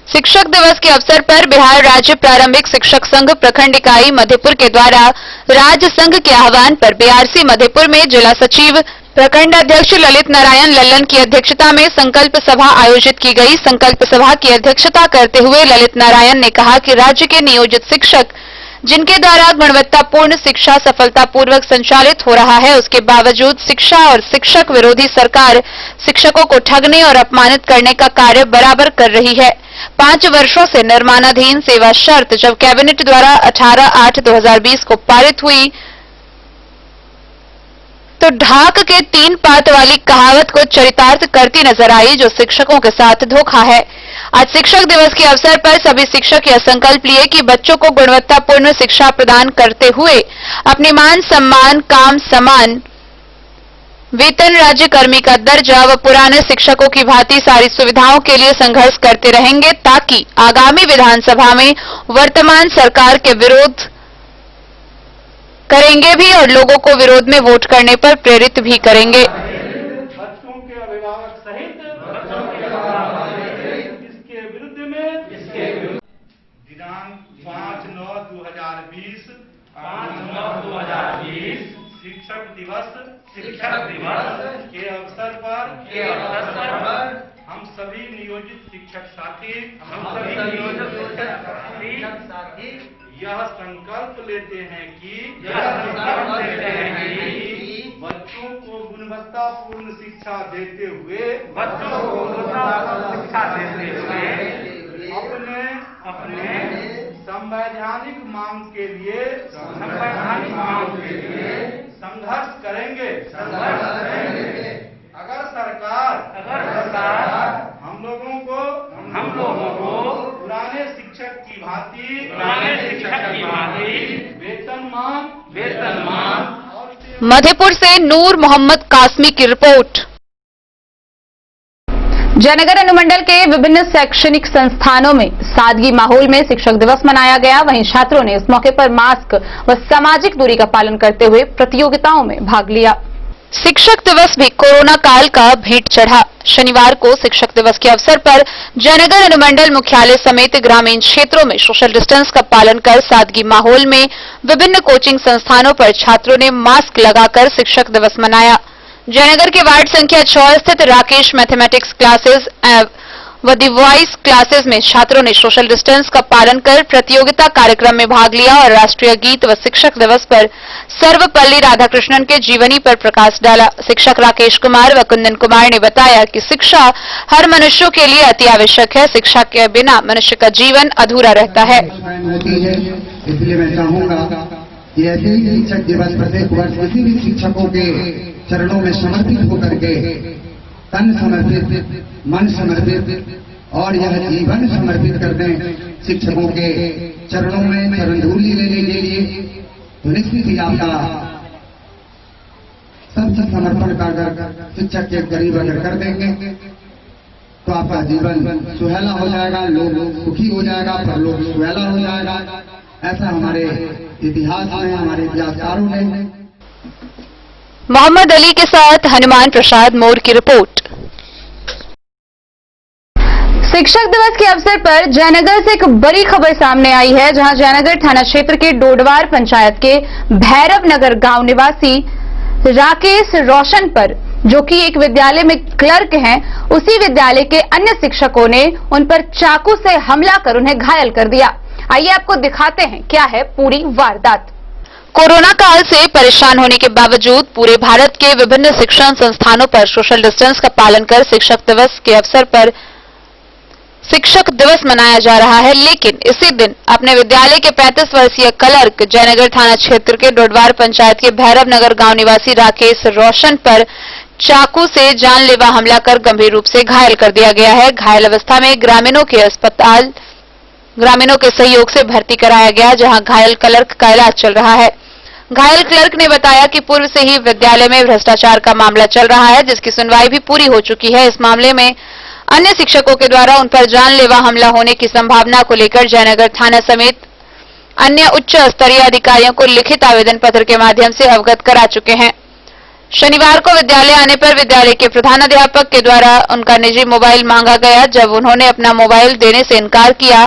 शिक्षक दिवस के अवसर पर बिहार राज्य प्रारंभिक शिक्षक संघ प्रखंड इकाई मधेपुर के द्वारा राज संघ के आह्वान पर BRC मधेपुर में जिला सचिव प्रखंड अध्यक्ष ललित नारायण लल्लन की अध्यक्षता में संकल्प सभा आयोजित की गई। संकल्प सभा की अध्यक्षता करते हुए ललित नारायण ने कहा कि राज्य के नियोजित शिक्षक जिनके द्वारा गुणवत्तापूर्ण शिक्षा सफलतापूर्वक संचालित हो रहा है, उसके बावजूद शिक्षा और शिक्षक विरोधी सरकार शिक्षकों को ठगने और अपमानित करने का कार्य बराबर कर रही है। 5 वर्षों से निर्माणाधीन सेवा शर्त जब कैबिनेट द्वारा 18/8/2020 को पारित हुई तो ढाक के 3 पात वाली कहावत को चरितार्थ करती नजर आई, जो शिक्षकों के साथ धोखा है। आज शिक्षक दिवस के अवसर पर सभी शिक्षक यह संकल्प लिए कि बच्चों को गुणवत्तापूर्ण शिक्षा प्रदान करते हुए अपने मान सम्मान, काम समान, वेतन, राज्य कर्मी का दर्जा व पुराने शिक्षकों की भांति सारी सुविधाओं के लिए संघर्ष करते रहेंगे, ताकि आगामी विधानसभा में वर्तमान सरकार के विरोध करेंगे भी और लोगों को विरोध में वोट करने पर प्रेरित भी करेंगे। बच्चों के अभिभावक सहित इसके विरुद्ध दिनांक 5/9/2020 शिक्षक दिवस के अवसर पर हम सभी नियोजित शिक्षक साथी यह संकल्प लेते हैं कि बच्चों को गुणवत्तापूर्ण शिक्षा देते हुए अपने संवैधानिक मांग के लिए संघर्ष करेंगे। अगर सरकार हम लोगों को पुराने शिक्षक की भांति वेतनमान मधेपुर से नूर मोहम्मद कासमी की रिपोर्ट। जयनगर अनुमंडल के विभिन्न शैक्षणिक संस्थानों में सादगी माहौल में शिक्षक दिवस मनाया गया। वहीं छात्रों ने इस मौके पर मास्क व सामाजिक दूरी का पालन करते हुए प्रतियोगिताओं में भाग लिया। शिक्षक दिवस भी कोरोना काल का भेंट चढ़ा। शनिवार को शिक्षक दिवस के अवसर पर जयनगर अनुमंडल मुख्यालय समेत ग्रामीण क्षेत्रों में सोशल डिस्टेंस का पालन कर सादगी माहौल में विभिन्न कोचिंग संस्थानों पर छात्रों ने मास्क लगाकर शिक्षक दिवस मनाया। जयनगर के वार्ड संख्या 6 स्थित राकेश मैथमेटिक्स क्लासेस व दी वॉइस क्लासेस में छात्रों ने सोशल डिस्टेंस का पालन कर प्रतियोगिता कार्यक्रम में भाग लिया और राष्ट्रीय गीत व शिक्षक दिवस पर सर्वपल्ली राधाकृष्णन के जीवनी पर प्रकाश डाला। शिक्षक राकेश कुमार व कुंदन कुमार ने बताया कि शिक्षा हर मनुष्यों के लिए अति आवश्यक है। शिक्षा के बिना मनुष्य का जीवन अधूरा रहता है। इसलिए मैं चाहूंगा कि ऐसे ही शिक्षक दिवस प्रत्येक वर्ष किसी भी शिक्षकों के चरणों में समर्पित होकर के तन समर्पित, मन समर्पित और यह जीवन समर्पित कर दें शिक्षकों के चरणों में चरण धूलि लेने के लिए, तो निश्चित ही आपका सबसे समर्पण कर शिक्षक के करीब अगर कर देंगे तो आपका जीवन सुहेला हो जाएगा, लोग सुखी हो जाएगा, पर लोग सुहेला हो जाएगा। ऐसा हमारे इतिहास में, हमारे इतिहासकारों ने। मोहम्मद अली के साथ हनुमान प्रसाद मोर की रिपोर्ट। शिक्षक दिवस के अवसर पर जयनगर से एक बड़ी खबर सामने आई है, जहां जयनगर थाना क्षेत्र के डोडवार पंचायत के भैरव नगर गांव निवासी राकेश रोशन पर, जो कि एक विद्यालय में क्लर्क हैं, उसी विद्यालय के अन्य शिक्षकों ने उन पर चाकू से हमला कर उन्हें घायल कर दिया। आइए आपको दिखाते हैं क्या है पूरी वारदात। कोरोना काल से परेशान होने के बावजूद पूरे भारत के विभिन्न शिक्षण संस्थानों पर सोशल डिस्टेंस का पालन कर शिक्षक दिवस के अवसर पर शिक्षक दिवस मनाया जा रहा है। लेकिन इसी दिन अपने विद्यालय के 35 वर्षीय क्लर्क जयनगर थाना क्षेत्र के डोडवार पंचायत के भैरव नगर गांव निवासी राकेश रोशन पर चाकू से जानलेवा हमला कर गंभीर रूप से घायल कर दिया गया है। घायल अवस्था में ग्रामीणों के सहयोग से भर्ती कराया गया, जहां घायल क्लर्क का इलाज चल रहा है। घायल क्लर्क ने बताया कि पूर्व से ही विद्यालय में भ्रष्टाचार का मामला चल रहा है, जिसकी सुनवाई भी पूरी हो चुकी है। इस मामले में अन्य शिक्षकों के द्वारा उन पर जानलेवा हमला होने की संभावना को लेकर जयनगर थाना समेत अन्य उच्च स्तरीय अधिकारियों को लिखित आवेदन पत्र के माध्यम से अवगत करा चुके हैं। शनिवार को विद्यालय आने पर विद्यालय के प्रधानाध्यापक के द्वारा उनका निजी मोबाइल मांगा गया। जब उन्होंने अपना मोबाइल देने से इनकार किया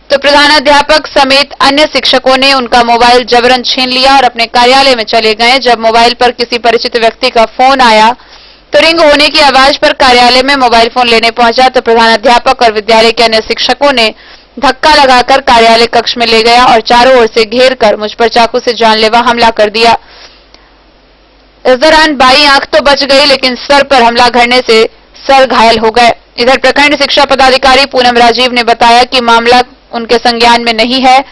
तो प्रधानाध्यापक समेत अन्य शिक्षकों ने उनका मोबाइल जबरन छीन लिया और अपने कार्यालय में चले गए। जब मोबाइल पर किसी परिचित व्यक्ति का फोन आया तो रिंग होने की आवाज पर कार्यालय में मोबाइल फोन लेने पहुंचा तो प्रधानाध्यापक और विद्यालय के अन्य शिक्षकों ने धक्का लगाकर कार्यालय कक्ष में ले गया और चारों ओर से घेर कर मुझ पर चाकू से जानलेवा हमला कर दिया। इस दौरान बाईं आंख तो बच गई, लेकिन सर पर हमला करने से सर घायल हो गए। इधर प्रखंड शिक्षा पदाधिकारी पूनम राजीव ने बताया कि मामला उनके संज्ञान में नहीं है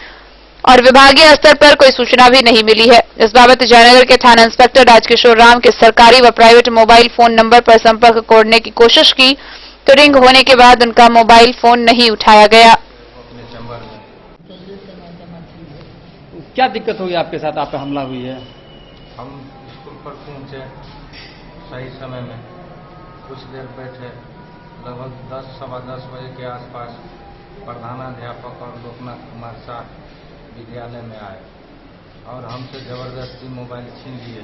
और विभागीय स्तर पर कोई सूचना भी नहीं मिली है। इस बाबत जयनगर के थाना इंस्पेक्टर राजकिशोर राम के सरकारी व प्राइवेट मोबाइल फोन नंबर पर संपर्क करने की कोशिश की तो रिंग होने के बाद उनका मोबाइल फोन नहीं उठाया गया। क्या दिक्कत हुई आपके साथ? आप पे हमला हुई है? हम स्कूल पर पहुंचे सही समय में, कुछ देर बैठे, लगभग 10 सवा 10 बजे के आसपास प्रधानाध्यापक और लोकनाथ कुमार शाह विद्यालय में आए और हमसे जबरदस्ती मोबाइल छीन लिए।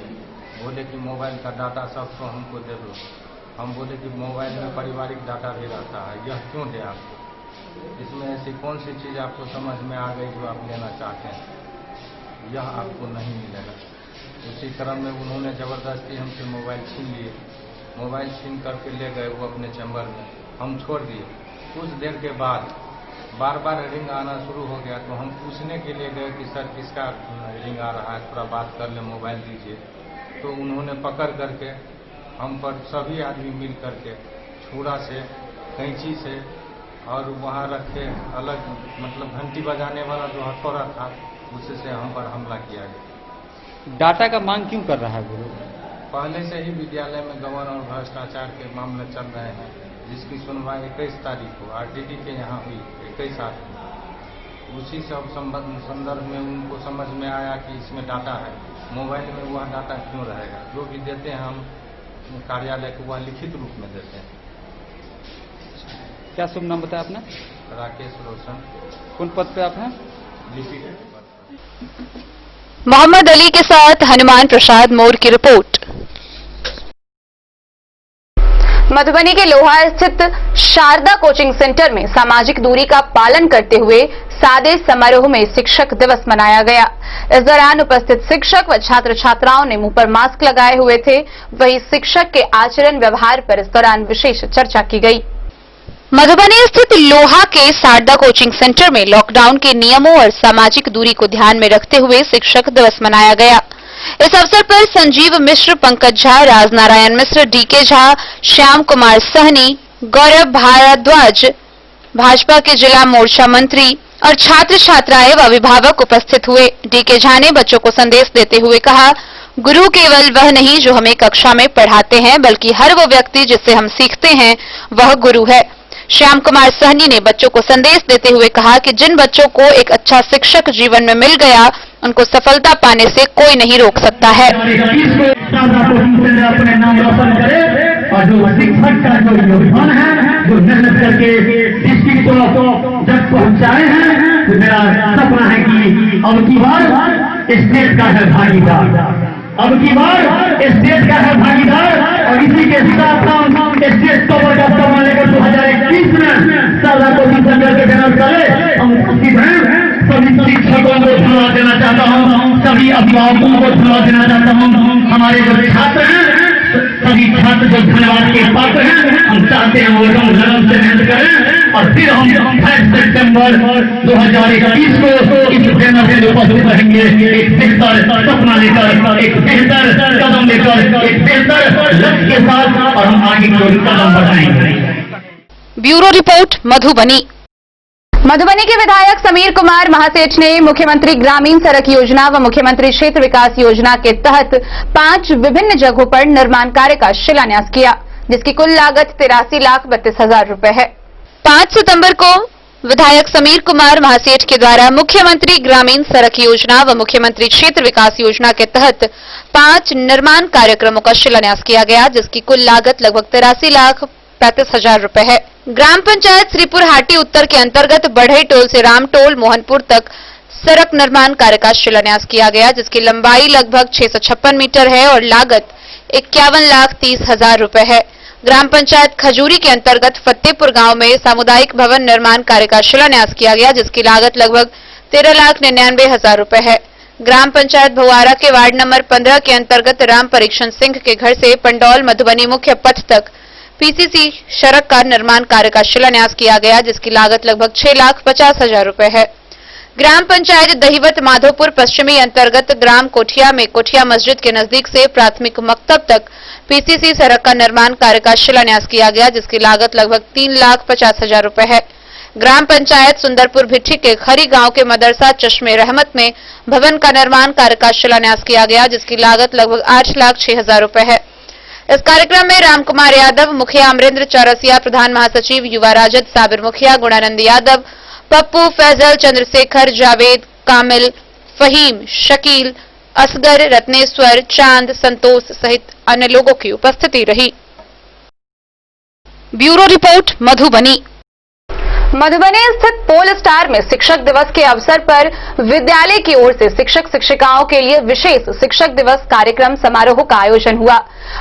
बोले कि मोबाइल का डाटा सब तो हमको दे दो। हम बोले कि मोबाइल में पारिवारिक डाटा भी रहता है, यह क्यों दे आपको? इसमें ऐसी कौन सी चीज़ आपको समझ में आ गई जो आप लेना चाहते हैं? यह आपको नहीं मिलेगा। उसी क्रम में उन्होंने ज़बरदस्ती हमसे मोबाइल छीन लिए। मोबाइल छीन करके ले गए वो अपने चैम्बर में, हम छोड़ दिए। कुछ देर के बाद बार बार रिंग आना शुरू हो गया, तो हम पूछने के लिए गए कि सर किसका रिंग आ रहा है, थोड़ा बात कर ले, मोबाइल दीजिए। तो उन्होंने पकड़ करके हम पर सभी आदमी मिल करके छुरा से, कैंची से और वहाँ रखे अलग मतलब घंटी बजाने वाला जो हथौड़ा था उससे हम पर हमला किया गया। डाटा का मांग क्यों कर रहा है गुरु? पहले से ही विद्यालय में गबन और भ्रष्टाचार के मामले चल रहे हैं, जिसकी सुनवाई 21 तारीख को आरडीडी के यहाँ हुई 21 आदमी। उसी सब संदर्भ में उनको समझ में आया कि इसमें डाटा है, मोबाइल में वह डाटा क्यों रहेगा, जो भी देते हैं हम कार्यालय को वह लिखित रूप में देते हैं। क्या शुभ नाम बताया आपने? राकेश रोशन। कौन पद पे आप हैं? लिपिक के पद पर। मोहम्मद अली के साथ हनुमान प्रसाद मोर की रिपोर्ट। मधुबनी के लोहा स्थित शारदा कोचिंग सेंटर में सामाजिक दूरी का पालन करते हुए सादे समारोह में शिक्षक दिवस मनाया गया। इस दौरान उपस्थित शिक्षक व छात्र छात्राओं ने मुंह पर मास्क लगाए हुए थे। वहीं शिक्षक के आचरण व्यवहार पर इस दौरान विशेष चर्चा की गई। मधुबनी स्थित लोहा के शारदा कोचिंग सेंटर में लॉकडाउन के नियमों और सामाजिक दूरी को ध्यान में रखते हुए शिक्षक दिवस मनाया गया। इस अवसर पर संजीव मिश्र, पंकज झा, राजनारायण मिश्र, डीके झा, श्याम कुमार सहनी, गौरव भारद्वाज, भाजपा के जिला मोर्चा मंत्री और छात्र छात्राएं व अभिभावक उपस्थित हुए। डीके झा ने बच्चों को संदेश देते हुए कहा, गुरु केवल वह नहीं जो हमें कक्षा में पढ़ाते हैं, बल्कि हर वो व्यक्ति जिससे हम सीखते हैं वह गुरु है। श्याम कुमार सहनी ने बच्चों को संदेश देते हुए कहा कि जिन बच्चों को एक अच्छा शिक्षक जीवन में मिल गया, उनको सफलता पाने से कोई नहीं रोक सकता है। अपने नाम रोशन करे और जो शिक्षक का जो योगदान है, जो मेहनत करके डिस्ट्रिक्ट को जब पहुंचाए हैं, तो मेरा सपना है कि अब की बार स्टेट का है भागीदार, अब की बार स्टेट का है भागीदार। और इसी के साथ हम स्टेट कवर का सम्मान लेकर 2021 में शारदा कोचिंग सेंटर के बैनर तले हम उपस्थित हैं। सभी शिक्षकों को धन्यवाद देना चाहता हूँ, सभी अभिभावकों को धन्यवाद देना चाहता हूँ। हमारे जो छात्र हैं, सभी छात्र जो धन्यवाद के पात्र हैं, हम चाहते हैं वो रंग से मेहनत करें और फिर हम 5 सितंबर 2021 को इस बैनर से उपस्थित रहेंगे, एक बेहतर सपना लेकर, एक बेहतर कदम लेकर, एक बेहतर लक्ष्य के साथ, और हम आगे की ओर कदम बढ़ाएंगे। Bureau report, Madhubani. मधुबनी के विधायक समीर कुमार महासेठ ने मुख्यमंत्री ग्रामीण सड़क योजना व मुख्यमंत्री क्षेत्र विकास योजना के तहत 5 विभिन्न जगहों पर निर्माण कार्य का शिलान्यास किया, जिसकी कुल लागत 83,32,000 रुपए है। 5 सितंबर को विधायक समीर कुमार महासेठ के द्वारा मुख्यमंत्री ग्रामीण सड़क योजना व मुख्यमंत्री क्षेत्र विकास योजना के तहत 5 निर्माण कार्यक्रमों का शिलान्यास किया गया, जिसकी कुल लागत लगभग 83,35,000 रुपए है। ग्राम पंचायत श्रीपुर हाटी उत्तर के अंतर्गत बढ़ई टोल से रामटोल मोहनपुर तक सड़क निर्माण कार्य का शिलान्यास किया गया, जिसकी लंबाई लगभग 656 मीटर है और लागत 51,30,000 रुपए है। ग्राम पंचायत खजूरी के अंतर्गत फतेहपुर गांव में सामुदायिक भवन निर्माण कार्य का शिलान्यास किया गया, जिसकी लागत लगभग 13,99,000 रुपए है। ग्राम पंचायत भुआरा के वार्ड नंबर 15 के अंतर्गत राम परीक्षण सिंह के घर से पंडौल मधुबनी मुख्य पथ तक पीसीसी सड़क का निर्माण कार्य का शिलान्यास किया गया, जिसकी लागत लगभग 6,50,000 रुपए है। ग्राम पंचायत दहीवत माधोपुर पश्चिमी अंतर्गत ग्राम कोठिया में कोठिया मस्जिद के नजदीक से प्राथमिक मकतब तक पीसीसी सड़क का निर्माण कार्य का शिलान्यास किया गया, जिसकी लागत लगभग 3,50,000 रुपए है। ग्राम पंचायत सुंदरपुर भिट्ठी के खरी गांव के मदरसा चश्मे रहमत में भवन का निर्माण कार्य का शिलान्यास किया गया, जिसकी लागत लगभग 8,06,000 रुपए है। इस कार्यक्रम में रामकुमार यादव, मुखिया अमरेंद्र चौरसिया, प्रधान महासचिव युवा राजद साबिर मुखिया, गुणानंद यादव, पप्पू, फैजल, चंद्रशेखर, जावेद, कामिल, फहीम, शकील, असगर, रत्नेश्वर, चांद, संतोष सहित अन्य लोगों की उपस्थिति रही। Bureau report, Madhubani. मधुबनी स्थित पोल स्टार में शिक्षक दिवस के अवसर पर विद्यालय की ओर से शिक्षक शिक्षिकाओं के लिए विशेष शिक्षक दिवस कार्यक्रम समारोह का आयोजन हुआ।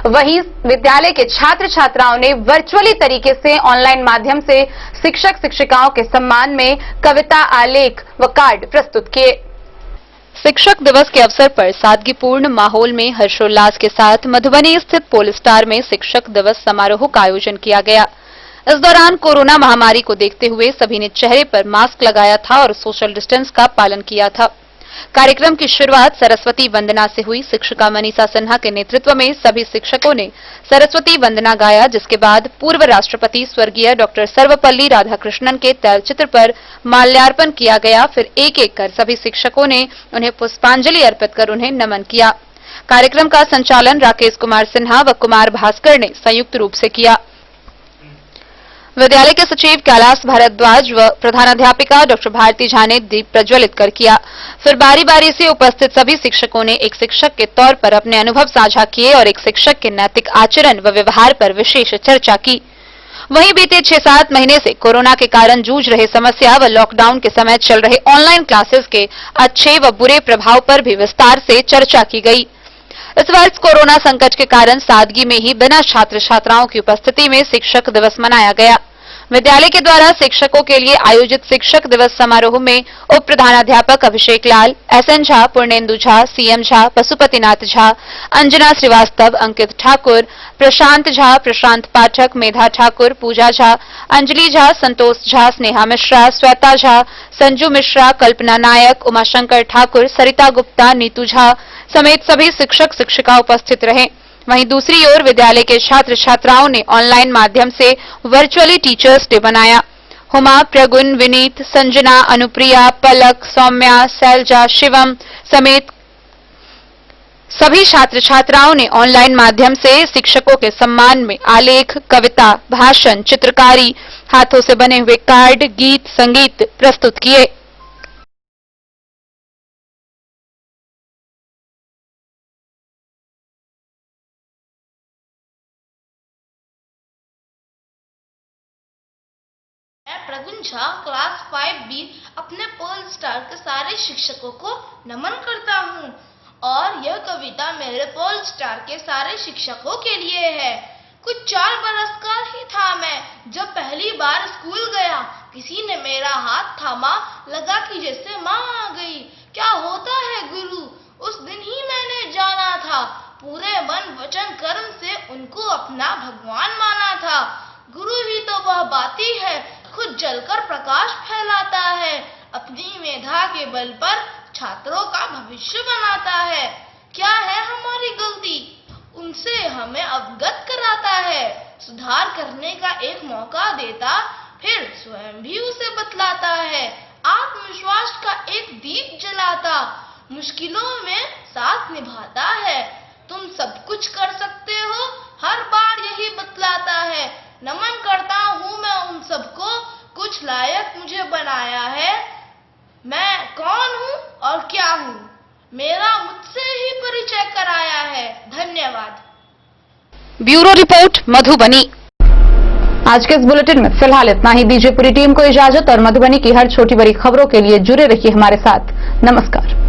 वहीं विद्यालय के छात्र छात्राओं ने वर्चुअली तरीके से ऑनलाइन माध्यम से शिक्षक शिक्षिकाओं के सम्मान में कविता, आलेख व कार्ड प्रस्तुत किए। शिक्षक दिवस के अवसर पर सादगीपूर्ण माहौल में हर्षोल्लास के साथ मधुबनी स्थित पोलस्टार में शिक्षक दिवस समारोह का आयोजन किया गया। इस दौरान कोरोना महामारी को देखते हुए सभी ने चेहरे पर मास्क लगाया था और सोशल डिस्टेंस का पालन किया था। कार्यक्रम की शुरुआत सरस्वती वंदना से हुई। शिक्षिका मनीषा सिन्हा के नेतृत्व में सभी शिक्षकों ने सरस्वती वंदना गाया, जिसके बाद पूर्व राष्ट्रपति स्वर्गीय डॉक्टर सर्वपल्ली राधाकृष्णन के तैलचित्र पर माल्यार्पण किया गया। फिर एक एक कर सभी शिक्षकों ने उन्हें पुष्पांजलि अर्पित कर उन्हें नमन किया। कार्यक्रम का संचालन राकेश कुमार सिन्हा व कुमार भास्कर ने संयुक्त रूप से किया। विद्यालय के सचिव कैलाश भारद्वाज व प्रधानाध्यापिका डॉक्टर भारती झा ने दीप प्रज्वलित कर किया। फिर बारी बारी से उपस्थित सभी शिक्षकों ने एक शिक्षक के तौर पर अपने अनुभव साझा किए और एक शिक्षक के नैतिक आचरण व व्यवहार पर विशेष चर्चा की। वहीं बीते 6-7 महीने से कोरोना के कारण जूझ रहे समस्या व लॉकडाउन के समय चल रहे ऑनलाइन क्लासेस के अच्छे व बुरे प्रभाव पर भी विस्तार से चर्चा की गई। इस वर्ष कोरोना संकट के कारण सादगी में ही बिना छात्र छात्राओं की उपस्थिति में शिक्षक दिवस मनाया गया। विद्यालय के द्वारा शिक्षकों के लिए आयोजित शिक्षक दिवस समारोह में उप प्रधानाध्यापक अभिषेक लाल, एसएन झा, पूर्णेंदु झा, सीएम झा, पशुपतिनाथ झा, अंजना श्रीवास्तव, अंकित ठाकुर, प्रशांत झा, प्रशांत पाठक, मेधा ठाकुर, पूजा झा, अंजलि झा, संतोष झा, स्नेहा मिश्रा, श्वेता झा, संजू मिश्रा, कल्पना नायक, उमाशंकर ठाकुर, सरिता गुप्ता, नीतू झा समेत सभी शिक्षक शिक्षिका उपस्थित रहे। वहीं दूसरी ओर विद्यालय के छात्र छात्राओं ने ऑनलाइन माध्यम से वर्चुअली टीचर्स डे मनाया। हुमा, प्रगुन, विनीत, संजना, अनुप्रिया, पलक, सौम्या, शैलजा, शिवम समेत सभी छात्र छात्राओं ने ऑनलाइन माध्यम से शिक्षकों के सम्मान में आलेख, कविता, भाषण, चित्रकारी, हाथों से बने हुए कार्ड, गीत, संगीत प्रस्तुत किए। मैं प्रगुन झा क्लास 5B अपने पोल स्टार के सारे शिक्षकों को नमन करता हूँ और यह कविता मेरे पोल स्टार के सारे शिक्षकों के लिए है। कुछ 4 बरस का ही था मैं जब पहली बार स्कूल गया। किसी ने मेरा हाथ थामा, लगा कि जैसे माँ आ गई। क्या होता है गुरु, उस दिन ही मैंने जाना था। पूरे मन वचन कर्म से उनको अपना भगवान माना था। गुरु ही तो वह बाती है, खुद जलकर प्रकाश फैलाता है। अपनी मेधा के बल पर छात्रों का भविष्य बनाता है। क्या है हमारी गलती, उनसे हमें अवगत कराता है। सुधार करने का एक मौका देता, फिर स्वयं भी उसे बतलाता है। आत्मविश्वास का एक दीप जलाता, मुश्किलों में साथ निभाता है। तुम सब कुछ कर सकते हो, हर बार यही बतलाता है। नमन करता हूँ मैं उन सबको, कुछ लायक मुझे बनाया है। मैं कौन हूँ और क्या हूँ, मेरा मुझसे ही परिचय कराया है। धन्यवाद। Bureau report, Madhubani. आज के इस बुलेटिन में फिलहाल इतना ही। दीजिए पूरी टीम को इजाजत और मधुबनी की हर छोटी बड़ी खबरों के लिए जुड़े रहिए हमारे साथ। नमस्कार।